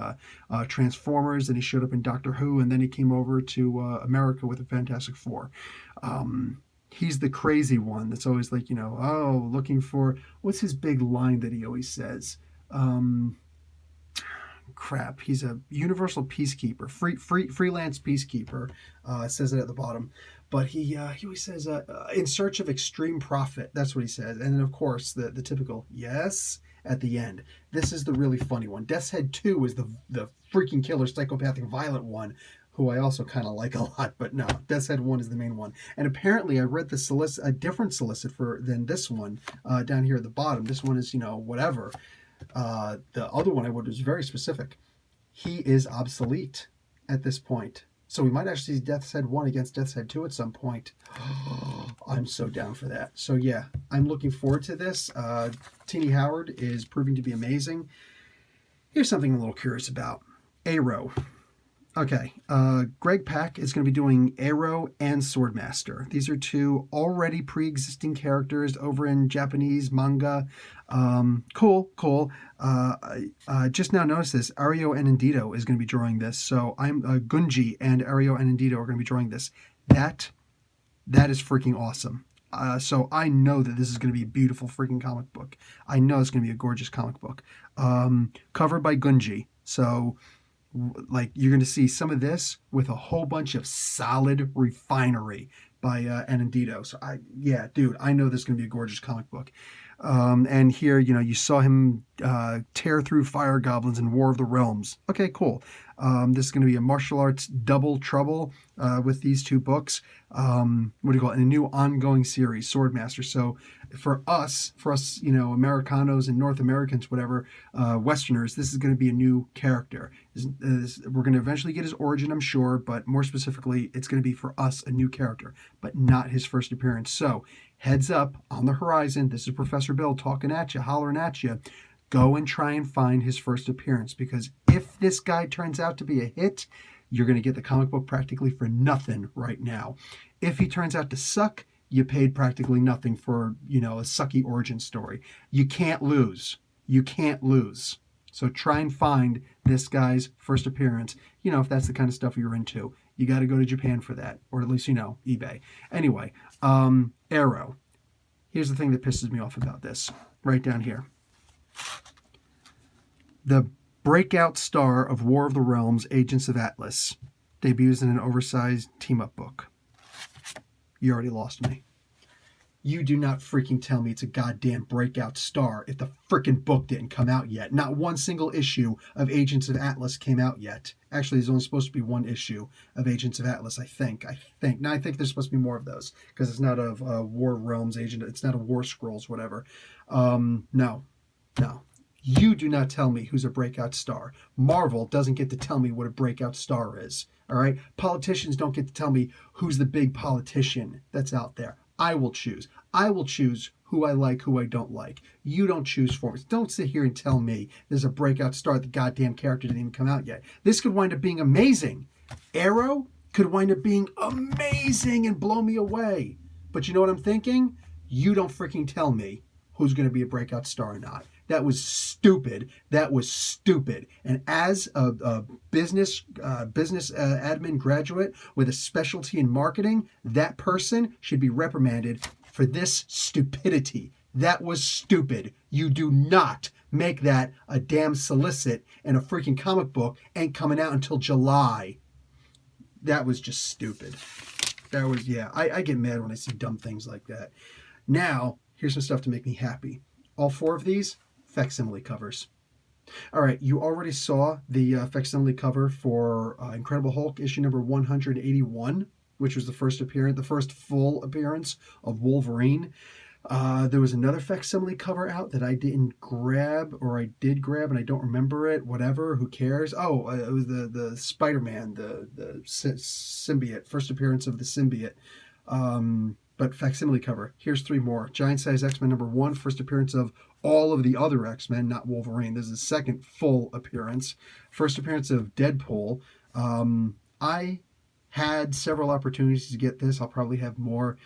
Transformers, and he showed up in Doctor Who, and then he came over to America with the Fantastic Four. He's the crazy one that's always looking for, what's his big line that he always says? Crap, he's a universal peacekeeper, freelance peacekeeper. Says it at the bottom. But he always says, in search of extreme profit. That's what he says. And then, of course, the typical yes at the end. This is the really funny one. Death's Head 2 is the freaking killer, psychopathic, violent one, who I also kind of like a lot, but no, Death's Head 1 is the main one. And apparently I read a different solicit than this one down here at the bottom. This one is, whatever. The other one I would was very specific. He is obsolete. at this point. So we might actually see Death's Head 1 against Death's Head 2 at some point. I'm so down for that. So yeah, I'm looking forward to this. Teeny Howard is proving to be amazing. Here's something I'm a little curious about. Arrow. Okay, Greg Pak is going to be doing Arrow and Swordmaster. These are two already pre-existing characters over in Japanese manga. Cool. Just now noticed this. Ario Anindito is going to be drawing this. So I'm Gunji and Ario Anindito are going to be drawing this. That is freaking awesome. So I know that this is going to be a beautiful freaking comic book. I know it's going to be a gorgeous comic book. Covered by Gunji. So like you're going to see some of this with a whole bunch of solid refinery by Anindito. So dude, I know this is going to be a gorgeous comic book. And here, you saw him tear through fire goblins in War of the Realms. Okay, cool. This is going to be a martial arts double trouble with these two books. What do you call it? In a new ongoing series, Swordmaster. So for us, Americanos and North Americans, whatever, Westerners, this is going to be a new character. We're going to eventually get his origin, I'm sure, but more specifically, it's going to be for us a new character, but not his first appearance. So heads up, on the horizon, this is Professor Bill talking at you, hollering at you. Go and try and find his first appearance, because if this guy turns out to be a hit, you're going to get the comic book practically for nothing right now. If he turns out to suck, you paid practically nothing for, a sucky origin story. You can't lose. So try and find this guy's first appearance, if that's the kind of stuff you're into. You got to go to Japan for that, or at least, eBay. Anyway, Arrow. Here's the thing that pisses me off about this, right down here. The breakout star of War of the Realms, Agents of Atlas, debuts in an oversized team-up book. You already lost me. You do not freaking tell me it's a goddamn breakout star if the freaking book didn't come out yet. Not one single issue of Agents of Atlas came out yet. Actually, there's only supposed to be one issue of Agents of Atlas, I think. Now, I think there's supposed to be more of those, because it's not a War Realms agent. It's not a War Scrolls, whatever. No. You do not tell me who's a breakout star. Marvel doesn't get to tell me what a breakout star is. All right? Politicians don't get to tell me who's the big politician that's out there. I will choose. I will choose who I like, who I don't like. You don't choose for me. Don't sit here and tell me there's a breakout star. The goddamn character didn't even come out yet. This could wind up being amazing. Arrow could wind up being amazing and blow me away. But you know what I'm thinking? You don't freaking tell me who's going to be a breakout star or not. That was stupid. And as a business admin graduate with a specialty in marketing, that person should be reprimanded for this stupidity. That was stupid. You do not make that a damn solicit in a freaking comic book. Ain't coming out until July. That was just stupid. I get mad when I see dumb things like that. Now, here's some stuff to make me happy. All four of these, facsimile covers. All right, you already saw the facsimile cover for Incredible Hulk issue number 181, which was the first full appearance of Wolverine. There was another facsimile cover out that I didn't grab, or I did grab and I don't remember it. Whatever, who cares? Oh, it was the Spider-Man, the symbiote, first appearance of the symbiote. But facsimile cover. Here's three more. Giant Size X-Men number 1, first appearance of all of the other X-Men, not Wolverine. This is the second full appearance. First appearance of Deadpool. I had several opportunities to get this. I'll probably have more.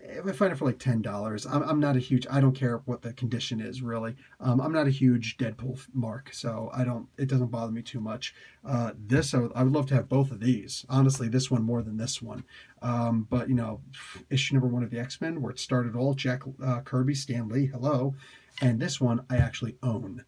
If I find it for like $10, I'm not a huge, I don't care what the condition is, really. I'm not a huge Deadpool mark, so it doesn't bother me too much. I would love to have both of these. Honestly, this one more than this one. But, issue number 1 of the X-Men, where it started all, Jack Kirby, Stan Lee, hello. And this one I actually own.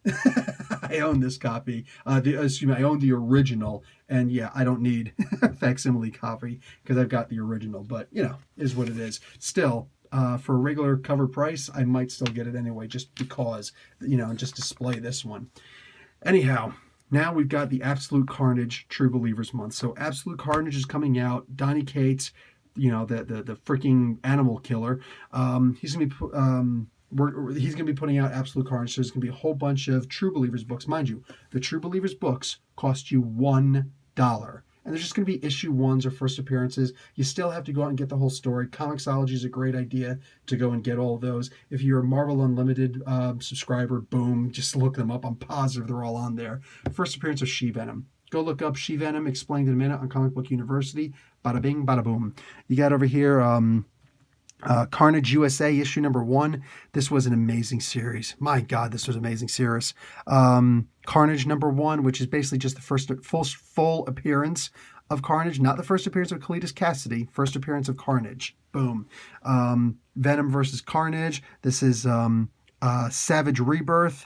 I own this copy. I own the original. And yeah, I don't need a facsimile copy because I've got the original. But, is what it is. Still, for a regular cover price, I might still get it anyway, just because, just display this one. Anyhow, now we've got the Absolute Carnage True Believers month. So Absolute Carnage is coming out. Donny Cates, the freaking animal killer. He's going to be putting out Absolute Carnage, so there's going to be a whole bunch of True Believers books. Mind you, the True Believers books cost you $1. And there's just going to be issue ones or first appearances. You still have to go out and get the whole story. Comixology is a great idea to go and get all of those. If you're a Marvel Unlimited subscriber, boom, just look them up. I'm positive they're all on there. First appearance of She-Venom. Go look up She-Venom, explained in a minute on Comic Book University. Bada bing, bada boom. You got over here Carnage USA issue number 1. This was an amazing series. My God, this was an amazing series. Carnage number 1, which is basically just the first full appearance of Carnage, not the first appearance of Cletus Cassidy, first appearance of Carnage. Boom. Venom versus Carnage. This is Savage Rebirth.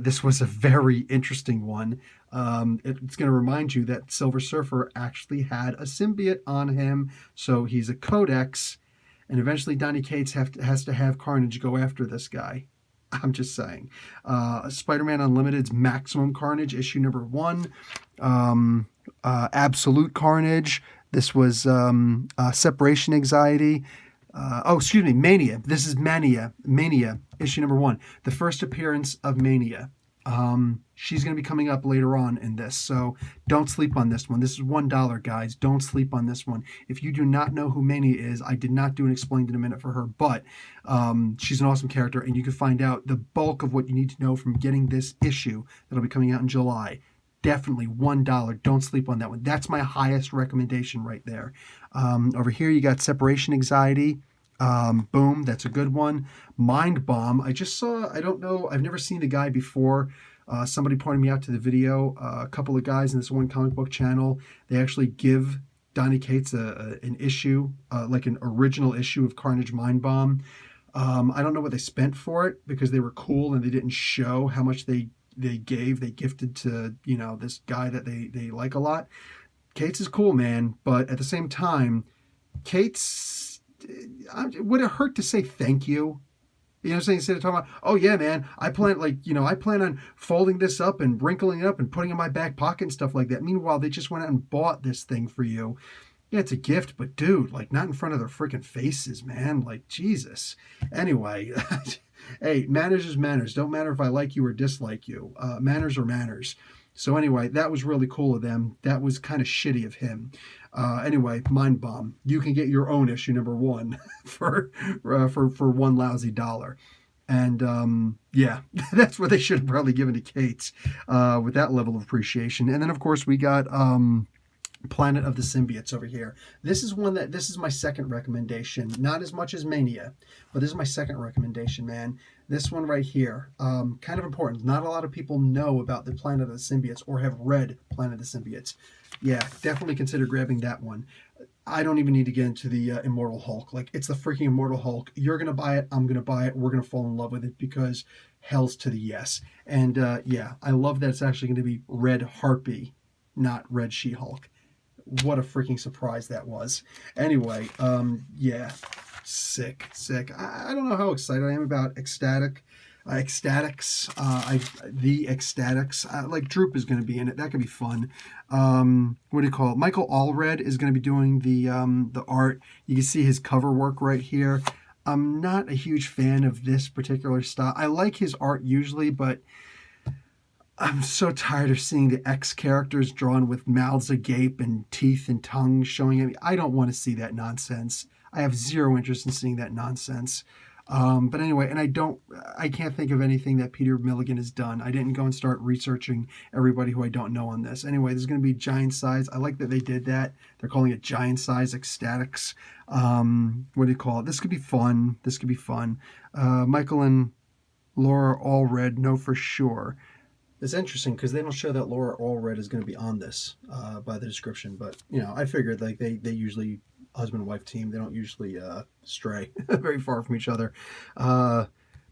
This was a very interesting one. It's going to remind you that Silver Surfer actually had a symbiote on him, so he's a codex. And eventually Donny Cates has to have Carnage go after this guy. I'm just saying. Spider-Man Unlimited's Maximum Carnage, issue number 1. Absolute Carnage. This was Separation Anxiety. Mania. This is Mania. Mania, issue number 1. The first appearance of Mania. She's going to be coming up later on in this, so don't sleep on this one. This is $1, guys. Don't sleep on this one. If you do not know who Mania is, I did not do an explained in a minute for her, but she's an awesome character, and you can find out the bulk of what you need to know from getting this issue that'll be coming out in July. Definitely $1. Don't sleep on that one. That's my highest recommendation right there. Over here, you got Separation Anxiety. Boom, that's a good one. Mind Bomb. I just saw, I don't know, I've never seen the guy before. Somebody pointed me out to the video. A couple of guys in this one comic book channel, they actually give Donny Cates an issue, like an original issue of Carnage Mind Bomb. I don't know what they spent for it because they were cool and they didn't show how much they gifted to, this guy that they like a lot. Cates is cool, man, but at the same time, Cates, would it hurt to say thank you? You know what I'm saying? Instead of talking about, oh yeah, man, I plan on folding this up and wrinkling it up and putting it in my back pocket and stuff like that. Meanwhile, they just went out and bought this thing for you. Yeah, it's a gift, but dude, like, not in front of their freaking faces, man. Like, Jesus. Anyway, hey, manners is manners. Don't matter if I like you or dislike you. Manners are manners. So anyway, that was really cool of them. That was kind of shitty of him. Anyway, Mind Bomb. You can get your own issue number 1 for one lousy $1. And yeah, that's what they should have probably given to Cates with that level of appreciation. And then of course we got Planet of the Symbiotes over here. This is my second recommendation. Not as much as Mania, but this is my second recommendation, man. This one right here, kind of important. Not a lot of people know about the Planet of the Symbiotes or have read Planet of the Symbiotes. Yeah, definitely consider grabbing that one. I don't even need to get into the Immortal Hulk. Like, it's the freaking Immortal Hulk. You're going to buy it. I'm going to buy it. We're going to fall in love with it because hell's to the yes. And yeah, I love that it's actually going to be Red Harpy, not Red She-Hulk. What a freaking surprise that was. Anyway, yeah, sick. I don't know how excited I am about Ecstatics. The Ecstatics. Like, Droop is going to be in it. That could be fun. What do you call it? Michael Allred is going to be doing the art. You can see his cover work right here. I'm not a huge fan of this particular style. I like his art usually, but I'm so tired of seeing the X characters drawn with mouths agape and teeth and tongues showing at me. I don't want to see that nonsense. I have zero interest in seeing that nonsense. But anyway, and I can't think of anything that Peter Milligan has done. I didn't go and start researching everybody who I don't know on this. Anyway, there's going to be giant size. I like that they did that. They're calling it giant size Ecstatics. What do you call it? This could be fun. Michael and Laura Allred know for sure. It's interesting because they don't show that Laura Allred is going to be on this by the description. But, I figured like they usually, husband and wife team, they don't usually stray very far from each other.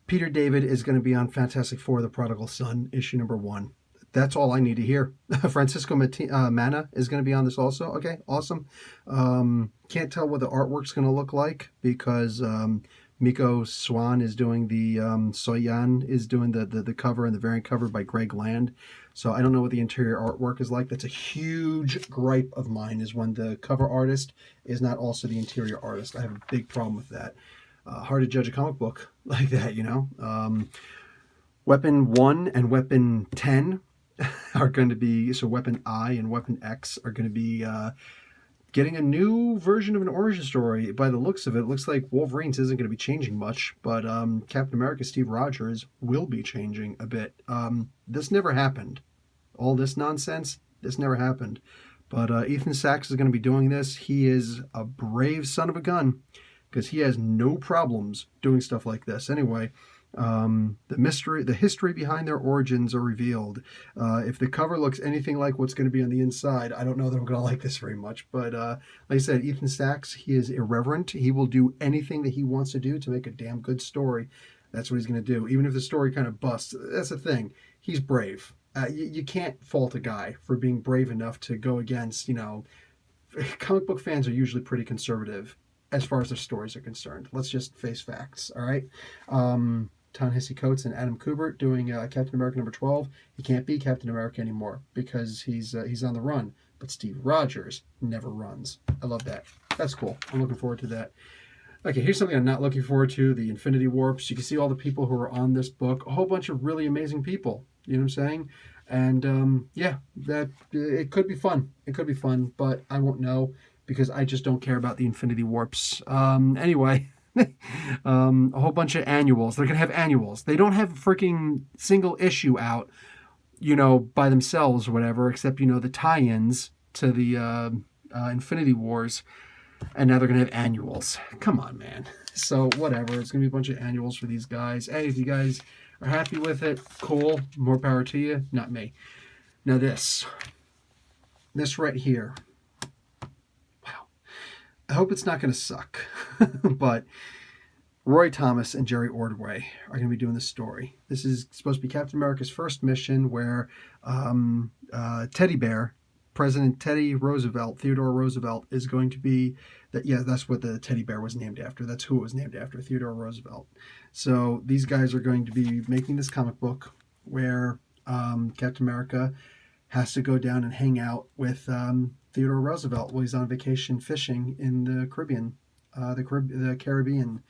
Peter David is going to be on Fantastic Four, The Prodigal Son, issue number 1. That's all I need to hear. Francisco Mana is going to be on this also. Okay, awesome. Can't tell what the artwork's going to look like because Miko Swan is doing the Soyan is doing the cover and the variant cover by Greg Land. So I don't know what the interior artwork is like. That's a huge gripe of mine, is when the cover artist is not also the interior artist. I have a big problem with that. Hard to judge a comic book like that, Weapon 1 and Weapon 10 are going to be, so Weapon I and Weapon X are going to be getting a new version of an origin story. By the looks of it, it looks like Wolverine's isn't going to be changing much, but Captain America Steve Rogers will be changing a bit. This never happened. All this nonsense, this never happened. But Ethan Sachs is going to be doing this. He is a brave son of a gun because he has no problems doing stuff like this. Anyway, the history behind their origins are revealed. If the cover looks anything like what's going to be on the inside, I don't know that I'm going to like this very much. But like I said, Ethan Sachs, he is irreverent. He will do anything that he wants to do to make a damn good story. That's what he's going to do. Even if the story kind of busts, that's the thing. He's brave. You can't fault a guy for being brave enough to go against, comic book fans are usually pretty conservative as far as their stories are concerned. Let's just face facts, all right? Ta-Nehisi Coates and Adam Kubert doing Captain America number 12. He can't be Captain America anymore because he's on the run. But Steve Rogers never runs. I love that. That's cool. I'm looking forward to that. Okay, here's something I'm not looking forward to, the Infinity Warps. You can see all the people who are on this book, a whole bunch of really amazing people. You know what I'm saying? And yeah, that it could be fun. It could be fun, but I won't know because I just don't care about the Infinity Warps. Anyway, a whole bunch of annuals. They're going to have annuals. They don't have a freaking single issue out, by themselves or whatever, except, the tie-ins to the Infinity Wars. And now they're going to have annuals. Come on, man. So whatever. It's going to be a bunch of annuals for these guys. Hey, if you guys are happy with it, cool. More power to you. Not me. Now this right here. Wow. I hope it's not going to suck. But Roy Thomas and Jerry Ordway are going to be doing this story. This is supposed to be Captain America's first mission where Teddy Bear, President Teddy Roosevelt, Theodore Roosevelt, is going to be that's what the teddy bear was named after. That's who it was named after, Theodore Roosevelt. So these guys are going to be making this comic book where Captain America has to go down and hang out with Theodore Roosevelt while he's on vacation fishing in the Caribbean, the Caribbean.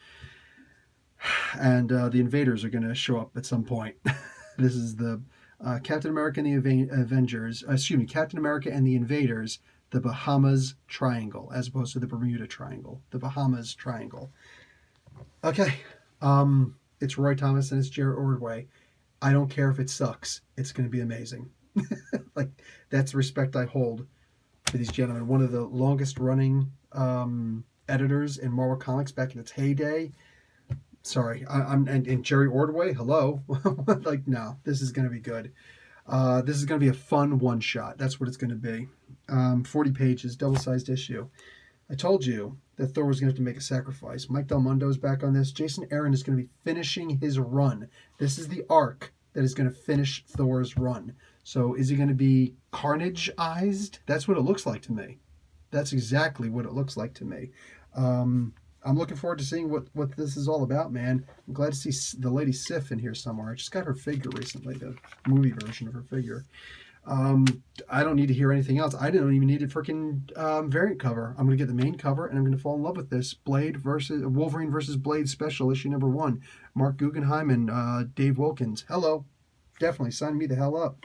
And the invaders are going to show up at some point. This is the Captain America and the Avengers, Captain America and the Invaders, the Bahamas Triangle, as opposed to the Bermuda Triangle, the Bahamas Triangle. Okay, it's Roy Thomas and it's Jerry Ordway. I don't care if it sucks. It's going to be amazing. Like, that's the respect I hold for these gentlemen. One of the longest running editors in Marvel Comics back in its heyday. Sorry, and Jerry Ordway, hello. Like, no, this is going to be good. This is going to be a fun one-shot. That's what it's going to be. 40 pages, double-sized issue. I told you that Thor was going to have to make a sacrifice. Mike Del Mundo is back on this. Jason Aaron is going to be finishing his run. This is the arc that is going to finish Thor's run. So is he going to be Carnage-ized? That's what it looks like to me. That's exactly what it looks like to me. I'm looking forward to seeing what this is all about, man. I'm glad to see the Lady Sif in here somewhere. I just got her figure recently, the movie version of her figure. I don't need to hear anything else. I don't even need a freaking variant cover. I'm going to get the main cover, and I'm going to fall in love with this. Wolverine versus Blade special, issue number 1. Mark Guggenheim and Dave Wilkins. Hello. Definitely sign me the hell up.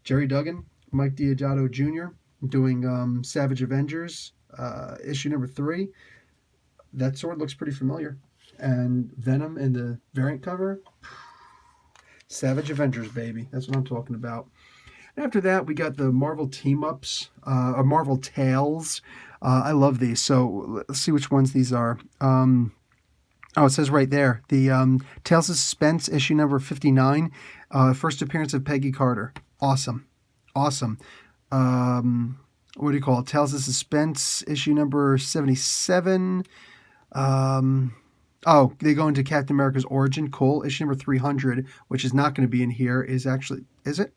Jerry Duggan, Mike Deodato Jr. doing Savage Avengers, issue number 3. That sword looks pretty familiar. And Venom in the variant cover. Savage Avengers, baby. That's what I'm talking about. After that, we got the Marvel team-ups, or Marvel Tales. I love these. So let's see which ones these are. It says right there. The Tales of Suspense, issue number 59. First appearance of Peggy Carter. Awesome. Awesome. What do you call it? Tales of Suspense, issue number 77. They go into Captain America's origin. Cool. Issue number 300, which is not going to be in here, is it?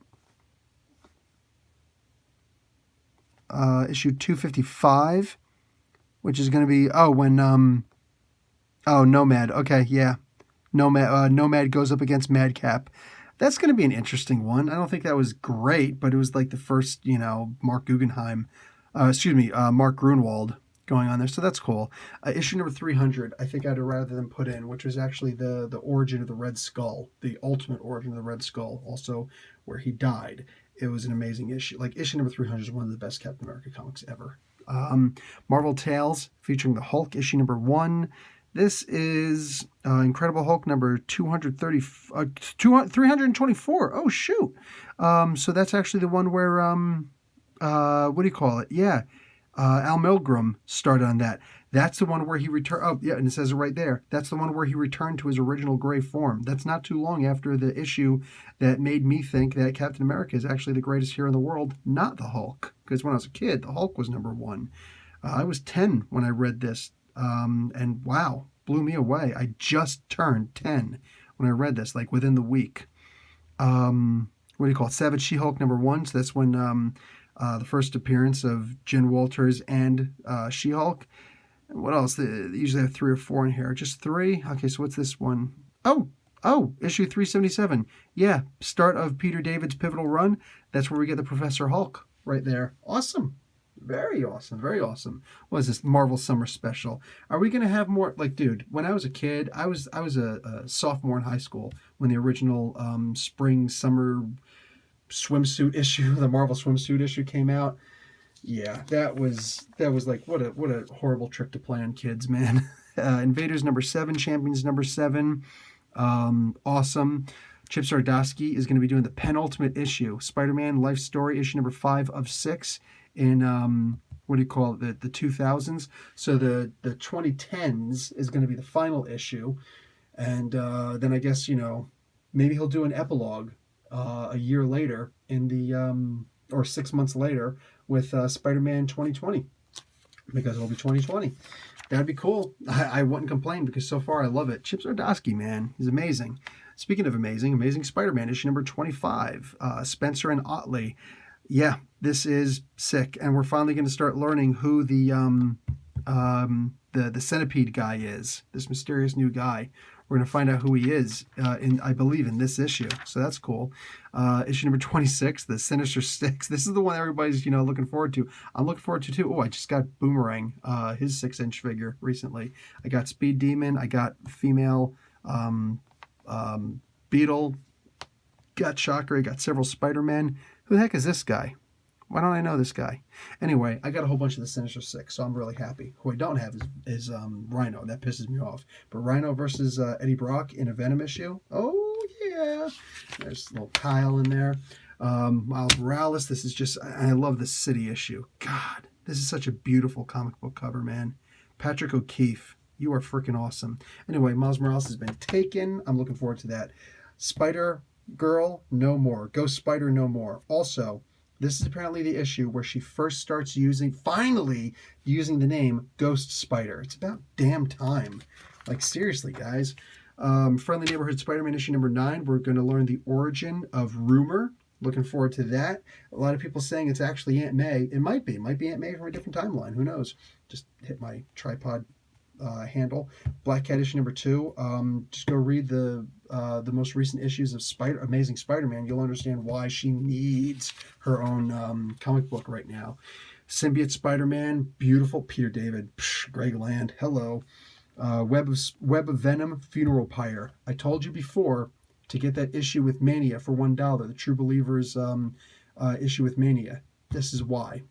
Issue 255, which is going to be, Nomad. Okay, yeah. Nomad goes up against Madcap. That's going to be an interesting one. I don't think that was great, but it was like the first, Mark Guggenheim, Mark Grunwald going on there. So that's cool. Issue number 300, I think I'd rather than put in, which was actually the origin of the Red Skull, the ultimate origin of the Red Skull, also where he died. It was an amazing issue. Like, issue number 300 is one of the best Captain America comics ever. Marvel Tales featuring the Hulk, issue number 1. This is Incredible Hulk number 324. Oh, shoot. So that's actually the one where, what do you call it? Yeah. Al Milgrom started on that. That's the one where he returned. Oh, yeah, and it says it right there. That's the one where he returned to his original gray form. That's not too long after the issue that made me think that Captain America is actually the greatest hero in the world, not the Hulk. Because when I was a kid, the Hulk was number 1. I was 10 when I read this, and wow, blew me away. I just turned 10 when I read this, like within the week. What do you call it? Savage She-Hulk number 1. So that's when the first appearance of Jen Walters and She-Hulk. What else? They usually have 3 or 4 in here. Just 3? Okay, so what's this one? Oh, issue 377. Yeah, start of Peter David's pivotal run. That's where we get the Professor Hulk right there. Awesome. Very awesome. Very awesome. What is this? Marvel Summer Special. Are we going to have more? Like, dude, when I was a kid, I was a sophomore in high school when the original spring-summer swimsuit issue, the Marvel swimsuit issue came out. Yeah, that was like, what a horrible trick to play on kids, man. Invaders number 7, Champions number 7. Awesome. Chip Zdarsky is going to be doing the penultimate issue, Spider-Man Life Story, issue number 5 of 6 in, what do you call it, the 2000s. So the 2010s is going to be the final issue. And then I guess, maybe he'll do an epilogue a year later in the, or 6 months later with Spider-Man 2020, because it'll be 2020. That'd be cool. I wouldn't complain because so far I love it. Chip Zdarsky, man, he's amazing. Speaking of Amazing Spider-Man issue number 25, Spencer and Otley. Yeah, this is sick, and we're finally going to start learning who the centipede guy is. This mysterious new guy. We're going to find out who he is, I believe, in this issue. So that's cool. Issue number 26, the Sinister Six. This is the one everybody's, looking forward to. I'm looking forward to, too. Oh, I just got Boomerang, his 6-inch figure recently. I got Speed Demon. I got female Beetle. Got Shocker. I got several Spider-Men. Who the heck is this guy? Why don't I know this guy? Anyway, I got a whole bunch of the Sinister Six, so I'm really happy. Who I don't have is Rhino. That pisses me off. But Rhino versus Eddie Brock in a Venom issue. Oh, yeah. There's a little Kyle in there. Miles Morales. This is just... I love the City issue. God, this is such a beautiful comic book cover, man. Patrick O'Keefe, you are freaking awesome. Anyway, Miles Morales has been taken. I'm looking forward to that. Spider-Girl, no more. Ghost Spider, no more. Also... this is apparently the issue where she first starts finally using the name Ghost Spider. It's about damn time. Like, seriously, guys. Friendly Neighborhood Spider-Man issue number 9. We're going to learn the origin of Rumor. Looking forward to that. A lot of people saying it's actually Aunt May. It might be. It might be Aunt May from a different timeline. Who knows? Just hit my tripod handle. Black Cat issue number 2. Just go read the most recent issues of Amazing Spider-Man. You'll understand why she needs her own comic book right now. Symbiote Spider-Man, beautiful. Peter David, Greg Land, hello. Web of Venom, Funeral Pyre. I told you before to get that issue with Mania for $1, the True Believers issue with Mania. This is why.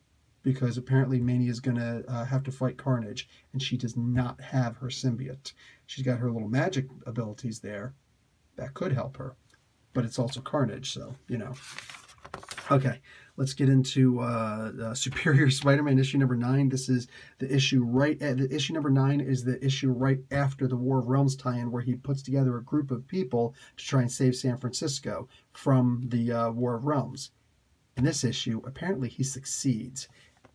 Because apparently Mania is going to have to fight Carnage, and she does not have her symbiote. She's got her little magic abilities there. That could help her. But it's also Carnage, so, Okay, let's get into Superior Spider-Man issue number 9. This is the issue the issue number 9 is the issue right after the War of Realms tie-in, where he puts together a group of people to try and save San Francisco from the War of Realms. In this issue, apparently he succeeds.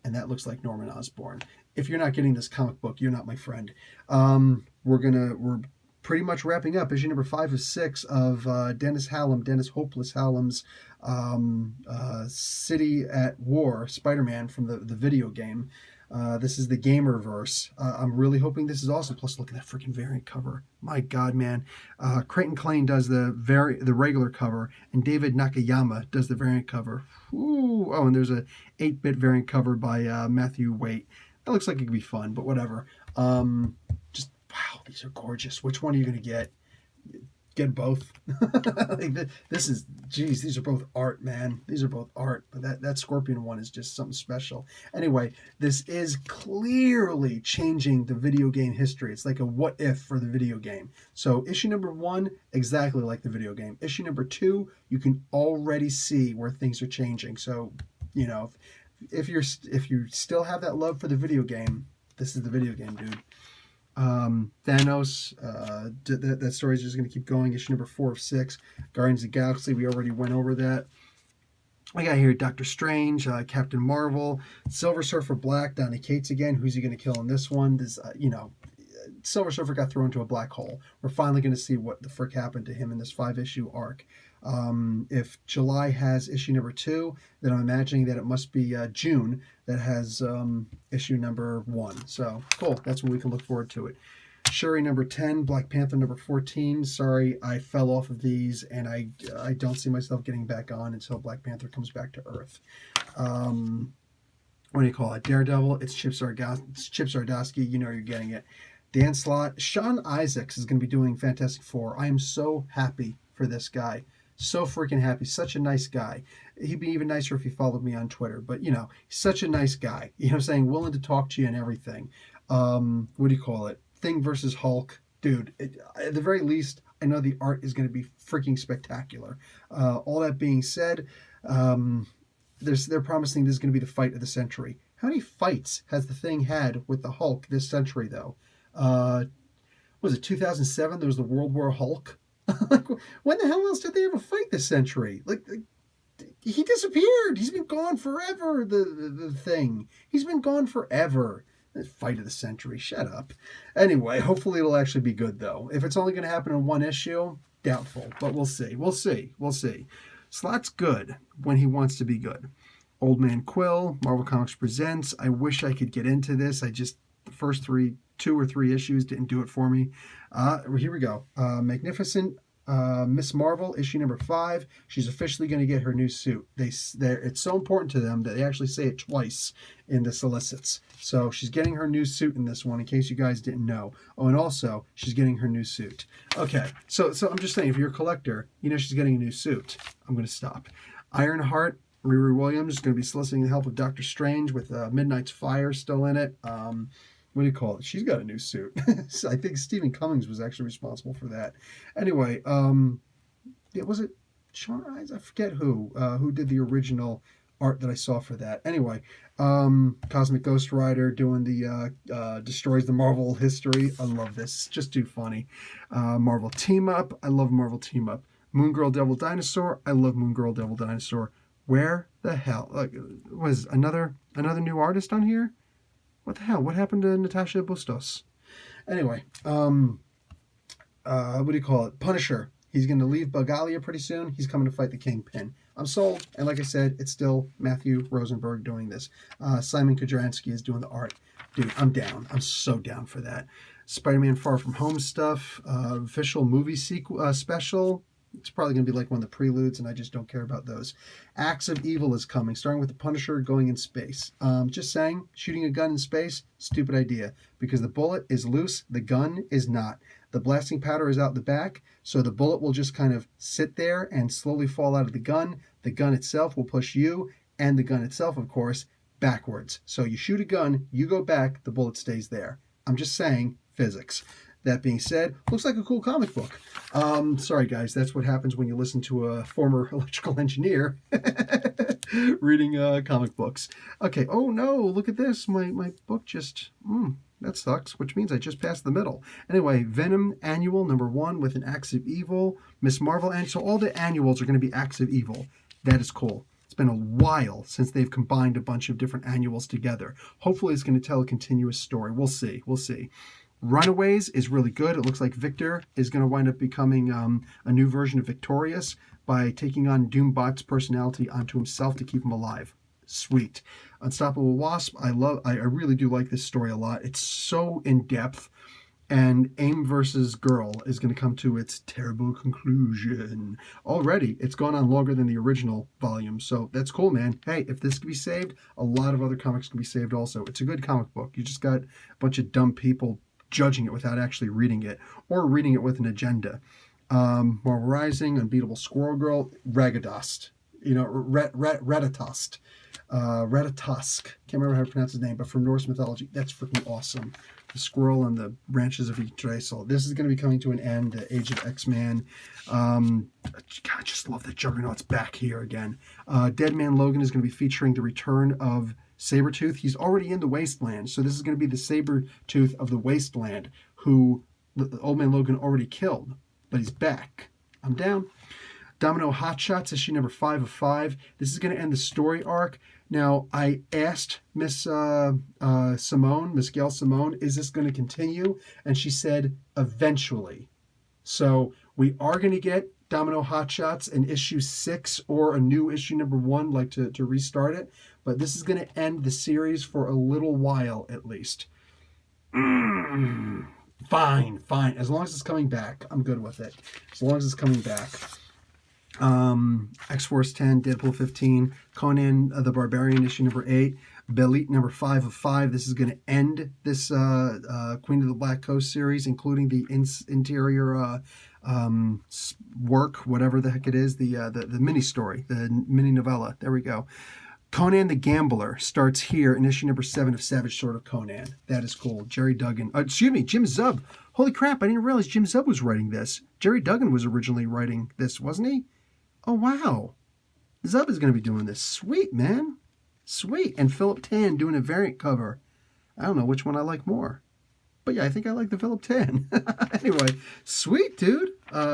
And that looks like Norman Osborn. If you're not getting this comic book, you're not my friend. We're pretty much wrapping up issue number 5 of 6 of Dennis Hopeless Hallam's City at War, Spider-Man from the video game. This is the Gamerverse. I'm really hoping this is awesome. Plus, look at that freaking variant cover. My God, man. Creighton Klein does the regular cover, and David Nakayama does the variant cover. Ooh. Oh, and there's a 8-bit variant cover by Matthew Waite. That looks like it could be fun, but whatever. Just, wow, these are gorgeous. Which one are you going to get? get both. Like this is, geez, these are both art, man. These are both art. But that Scorpion one is just something special. Anyway, this is clearly changing the video game history. It's like a what if for the video game. So issue number 1, exactly like the video game. Issue number 2, you can already see where things are changing. So, you know, if you still have that love for the video game, this is the video game, dude. Thanos, that story is just going to keep going. Issue number 4 of 6. Guardians of the Galaxy, we already went over that. I got here Doctor Strange, Captain Marvel, Silver Surfer Black, Donny Cates again. Who's he going to kill in this one? This, Silver Surfer got thrown into a black hole. We're finally going to see what the frick happened to him in this 5-issue arc. If July has issue number 2, then I'm imagining that it must be June that has issue number 1. So cool. That's when we can look forward to it. Shuri number 10, Black Panther number 14. Sorry, I fell off of these, and I don't see myself getting back on until Black Panther comes back to Earth. What do you call it? Daredevil. It's Chip Zdarsky. You know you're getting it. Dan Slott. Sean Isaacs is going to be doing Fantastic Four. I am so happy for this guy. So freaking happy. Such a nice guy. He'd be even nicer if he followed me on Twitter. But, you know, he's such a nice guy. You know what I'm saying? Willing to talk to you and everything. What do you call it? Thing versus Hulk. Dude, at the very least, I know the art is going to be freaking spectacular. All that being said, they're promising this is going to be the fight of the century. How many fights has the Thing had with the Hulk this century, though? Was it 2007? There was the World War Hulk. Like, when the hell else did they ever fight this century? Like he disappeared. He's been gone forever. The Thing. He's been gone forever. Fight of the century. Shut up. Anyway, hopefully it'll actually be good, though. If it's only going to happen in one issue, doubtful. But we'll see. We'll see. Slott's good when he wants to be good. Old Man Quill, Marvel Comics Presents. I wish I could get into this. The first 2 or 3 issues didn't do it for me. Here we go. Magnificent Miss Marvel, issue number 5. She's officially going to get her new suit. It's so important to them that they actually say it twice in the solicits. So she's getting her new suit in this one, in case you guys didn't know. Oh, and also, she's getting her new suit. Okay, so I'm just saying, if you're a collector, you know she's getting a new suit. I'm going to stop. Ironheart, Riri Williams is going to be soliciting the help of Doctor Strange with Midnight's Fire still in it. What do you call it? She's got a new suit. I think Stephen Cummings was actually responsible for that. Anyway, was it Sean Eyes? I forget who did the original art that I saw for that. Anyway, Cosmic Ghost Rider doing the Destroys the Marvel history. I love this. It's just too funny. Marvel Team Up. I love Marvel Team Up. Moon Girl Devil Dinosaur. I love Moon Girl Devil Dinosaur. Where the hell? Was another new artist on here? What the hell? What happened to Natasha Bustos? Anyway, what do you call it? Punisher. He's going to leave Bulgaria pretty soon. He's coming to fight the Kingpin. I'm sold. And like I said, it's still Matthew Rosenberg doing this. Simon Kudranski is doing the art. Dude, I'm down. I'm so down for that. Spider-Man Far From Home stuff. Official movie special. It's probably going to be like one of the preludes, and I just don't care about those. Acts of Evil is coming, starting with the Punisher going in space. Just saying, shooting a gun in space, stupid idea, because the bullet is loose, the gun is not. The blasting powder is out the back, so the bullet will just kind of sit there and slowly fall out of the gun. The gun itself will push you, and the gun itself, of course, backwards. So you shoot a gun, you go back, the bullet stays there. I'm just saying, physics. That being said, looks like a cool comic book. Sorry, guys, that's what happens when you listen to a former electrical engineer reading comic books. Okay, oh no, look at this. My book just, that sucks, which means I just passed the middle. Anyway, Venom Annual number 1 with an Acts of Evil. Miss Marvel, and so all the annuals are going to be Acts of Evil. That is cool. It's been a while since they've combined a bunch of different annuals together. Hopefully it's going to tell a continuous story. We'll see. Runaways is really good. It looks like Victor is going to wind up becoming a new version of Victorious by taking on Doombot's personality onto himself to keep him alive. Sweet. Unstoppable Wasp, I really do like this story a lot. It's so in-depth, and AIM versus Girl is going to come to its terrible conclusion. Already, it's gone on longer than the original volume, so that's cool, man. Hey, if this can be saved, a lot of other comics can be saved also. It's a good comic book. You just got a bunch of dumb people judging it without actually reading it, or reading it with an agenda. Marvel Rising, Unbeatable Squirrel Girl, Ragadust. Ratatosk. Can't remember how to pronounce his name, but from Norse mythology, that's freaking awesome. The squirrel on the branches of each day. So this is going to be coming to an end. The Age of X-Man. God, I just love that Juggernaut's back here again. Dead Man Logan is going to be featuring the return of Sabretooth. He's already in the Wasteland, so this is going to be the Sabretooth of the Wasteland, who the Old Man Logan already killed, but he's back. I'm down. Domino Hotshots, issue number 5 of 5. This is going to end the story arc. Now, I asked Miss Gail Simone, is this going to continue? And she said, eventually. So we are going to get Domino Hotshots in issue 6 or a new issue number 1, like to restart it. But this is going to end the series for a little while, at least. Fine. As long as it's coming back, I'm good with it. As long as it's coming back. X-Force 10, Deadpool 15, Conan the Barbarian issue number 8, Belit number 5 of 5. This is going to end this Queen of the Black Coast series, including the interior work, whatever the heck it is, the mini story, the mini novella. There we go. Conan the Gambler starts here in issue number 7 of Savage Sword of Conan. That is cool. Jim Zub. Holy crap, I didn't realize Jim Zub was writing this. Jerry Duggan was originally writing this, wasn't he? Oh, wow. Zub is going to be doing this. Sweet, man. Sweet. And Philip Tan doing a variant cover. I don't know which one I like more. But yeah, I think I like the Philip Tan. Anyway, sweet, dude.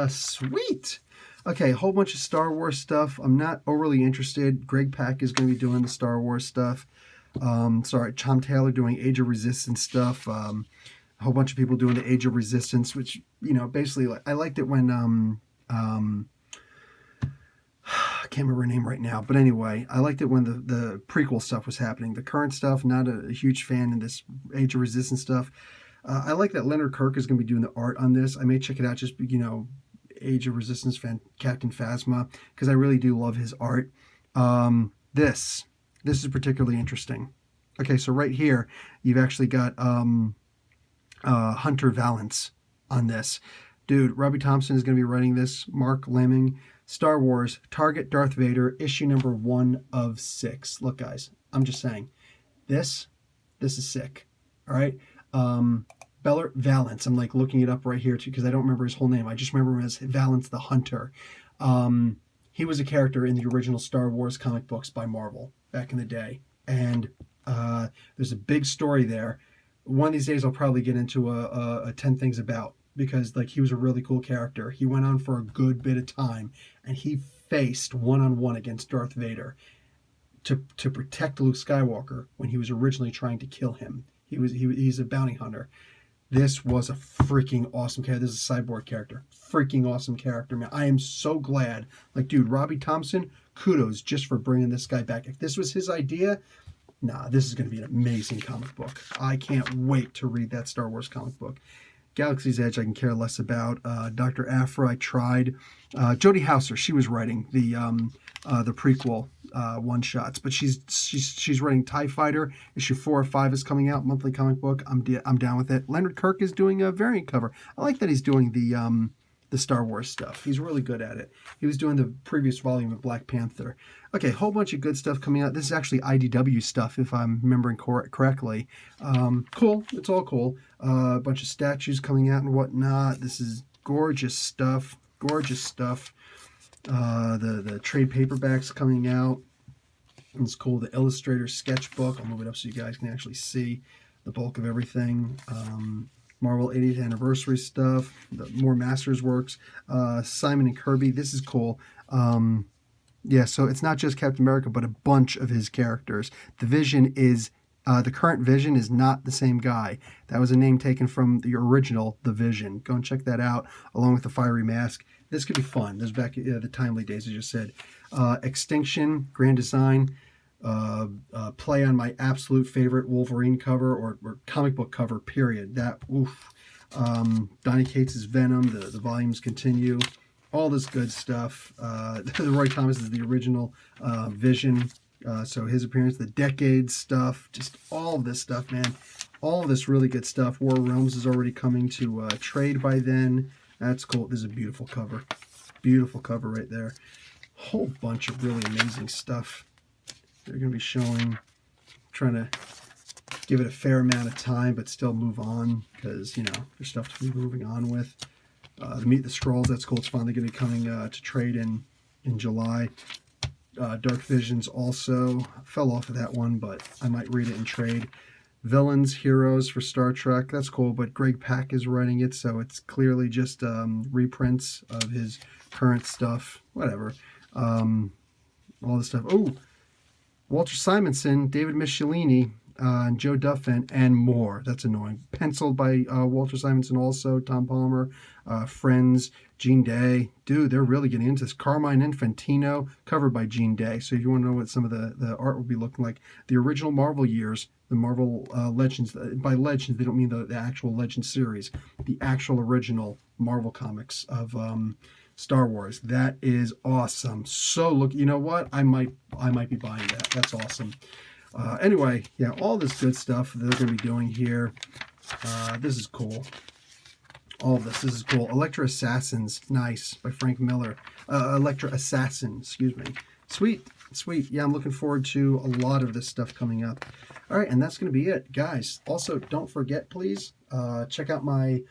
Sweet. Okay, a whole bunch of Star Wars stuff. I'm not overly interested. Greg Pak is going to be doing the Star Wars stuff. Tom Taylor doing Age of Resistance stuff. A whole bunch of people doing the Age of Resistance, which, basically, I liked it when... I can't remember her name right now, but anyway, I liked it when the prequel stuff was happening. The current stuff, not a huge fan in this Age of Resistance stuff. I like that Leonard Kirk is going to be doing the art on this. I may check it out, just, Age of Resistance fan, Captain Phasma, because I really do love his art. This is particularly interesting. Okay, so right here, you've actually got Hunter Valance on this. Dude, Robbie Thompson is going to be writing this. Mark Lemming. Star Wars, Target Darth Vader, issue number 1 of 6. Look, guys, I'm just saying, this is sick. All right? Bellert Valance, I'm like looking it up right here too, because I don't remember his whole name. I just remember him as Valance the Hunter. He was a character in the original Star Wars comic books by Marvel back in the day. And there's a big story there. One of these days I'll probably get into a 10 Things About, because he was a really cool character. He went on for a good bit of time, and he faced one-on-one against Darth Vader to protect Luke Skywalker when he was originally trying to kill him. He's a bounty hunter. This was a freaking awesome character. This is a cyborg character. Freaking awesome character, man. I am so glad. Dude, Robbie Thompson, kudos just for bringing this guy back. If this was his idea, this is going to be an amazing comic book. I can't wait to read that Star Wars comic book. Galaxy's Edge I can care less about. Dr. Aphra I tried. Jodie Hauser, she was writing the prequel one-shots, but she's writing TIE Fighter. Issue 4 or 5 is coming out, monthly comic book. I'm down with it. Leonard Kirk is doing a variant cover. I like that he's doing the Star Wars stuff. He's really good at it. He was doing the previous volume of Black Panther. Okay, whole bunch of good stuff coming out. This is actually IDW stuff, if I'm remembering correctly. Cool. It's all cool. A bunch of statues coming out and whatnot. This is gorgeous stuff. Gorgeous stuff. The trade paperbacks coming out. It's cool. The Illustrator sketchbook. I'll move it up so you guys can actually see the bulk of everything. Marvel 80th anniversary stuff, more Masters works, Simon and Kirby. This is cool. So it's not just Captain America, but a bunch of his characters. The Vision is, the current Vision is not the same guy. That was a name taken from the original The Vision. Go and check that out, along with the Fiery Mask. This could be fun. This is back in the timely days, as I just said. Extinction, Grand Design. Play on my absolute favorite Wolverine cover or comic book cover, period. Donny Cates' Venom, the volumes continue, all this good stuff. Roy Thomas is the original Vision, so his appearance, the Decades stuff, just all of this stuff, man. All of this really good stuff. War Realms is already coming to trade by then. That's cool. This is a beautiful cover. Beautiful cover right there. Whole bunch of really amazing stuff. They're going to be showing, trying to give it a fair amount of time, but still move on because, you know, there's stuff to be moving on with. The Meet the Scrolls, that's cool. It's finally going to be coming to trade in July. Dark Visions also fell off of that one, but I might read it in trade. Villains, Heroes for Star Trek, that's cool, but Greg Pak is writing it, so it's clearly just reprints of his current stuff. Whatever. All this stuff. Oh, Walter Simonson, David Michelini, and Joe Duffin, and more. That's annoying. Penciled by Walter Simonson also, Tom Palmer, Friends, Gene Day. Dude, they're really getting into this. Carmine Infantino, covered by Gene Day. So if you want to know what some of the art will be looking like, the original Marvel years, the Marvel Legends, by Legends, they don't mean the actual Legends series, the actual original Marvel comics of Star Wars. That is awesome. So look, you know what? I might be buying that. That's awesome. Anyway, yeah, all this good stuff they're going to be doing here. This is cool. All of this is cool. Electra Assassins, nice, by Frank Miller. Electra Assassin, excuse me. Sweet, sweet. Yeah, I'm looking forward to a lot of this stuff coming up. All right, and that's going to be it, guys. Also, don't forget, please, check out my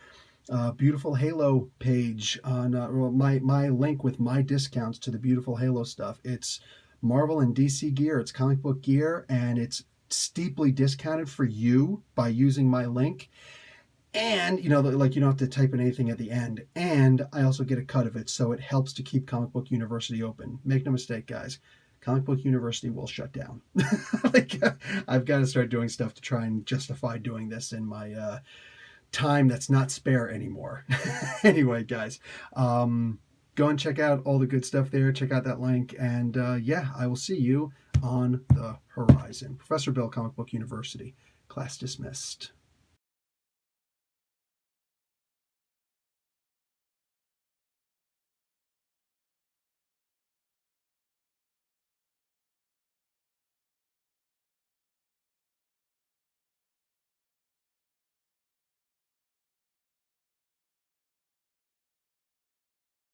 Beautiful Halo page on my link with my discounts to the Beautiful Halo stuff. It's Marvel and DC gear, it's comic book gear, and it's steeply discounted for you by using my link. And, you know, like, you don't have to type in anything at the end. And I also get a cut of it, so it helps to keep Comic Book University open. Make no mistake, guys. Comic Book University will shut down. Like, I've got to start doing stuff to try and justify doing this in my time that's not spare anymore. Anyway, guys, go and check out all the good stuff there. Check out that link. And yeah, I will see you on the horizon. Professor Bill, Comic Book University. Class dismissed.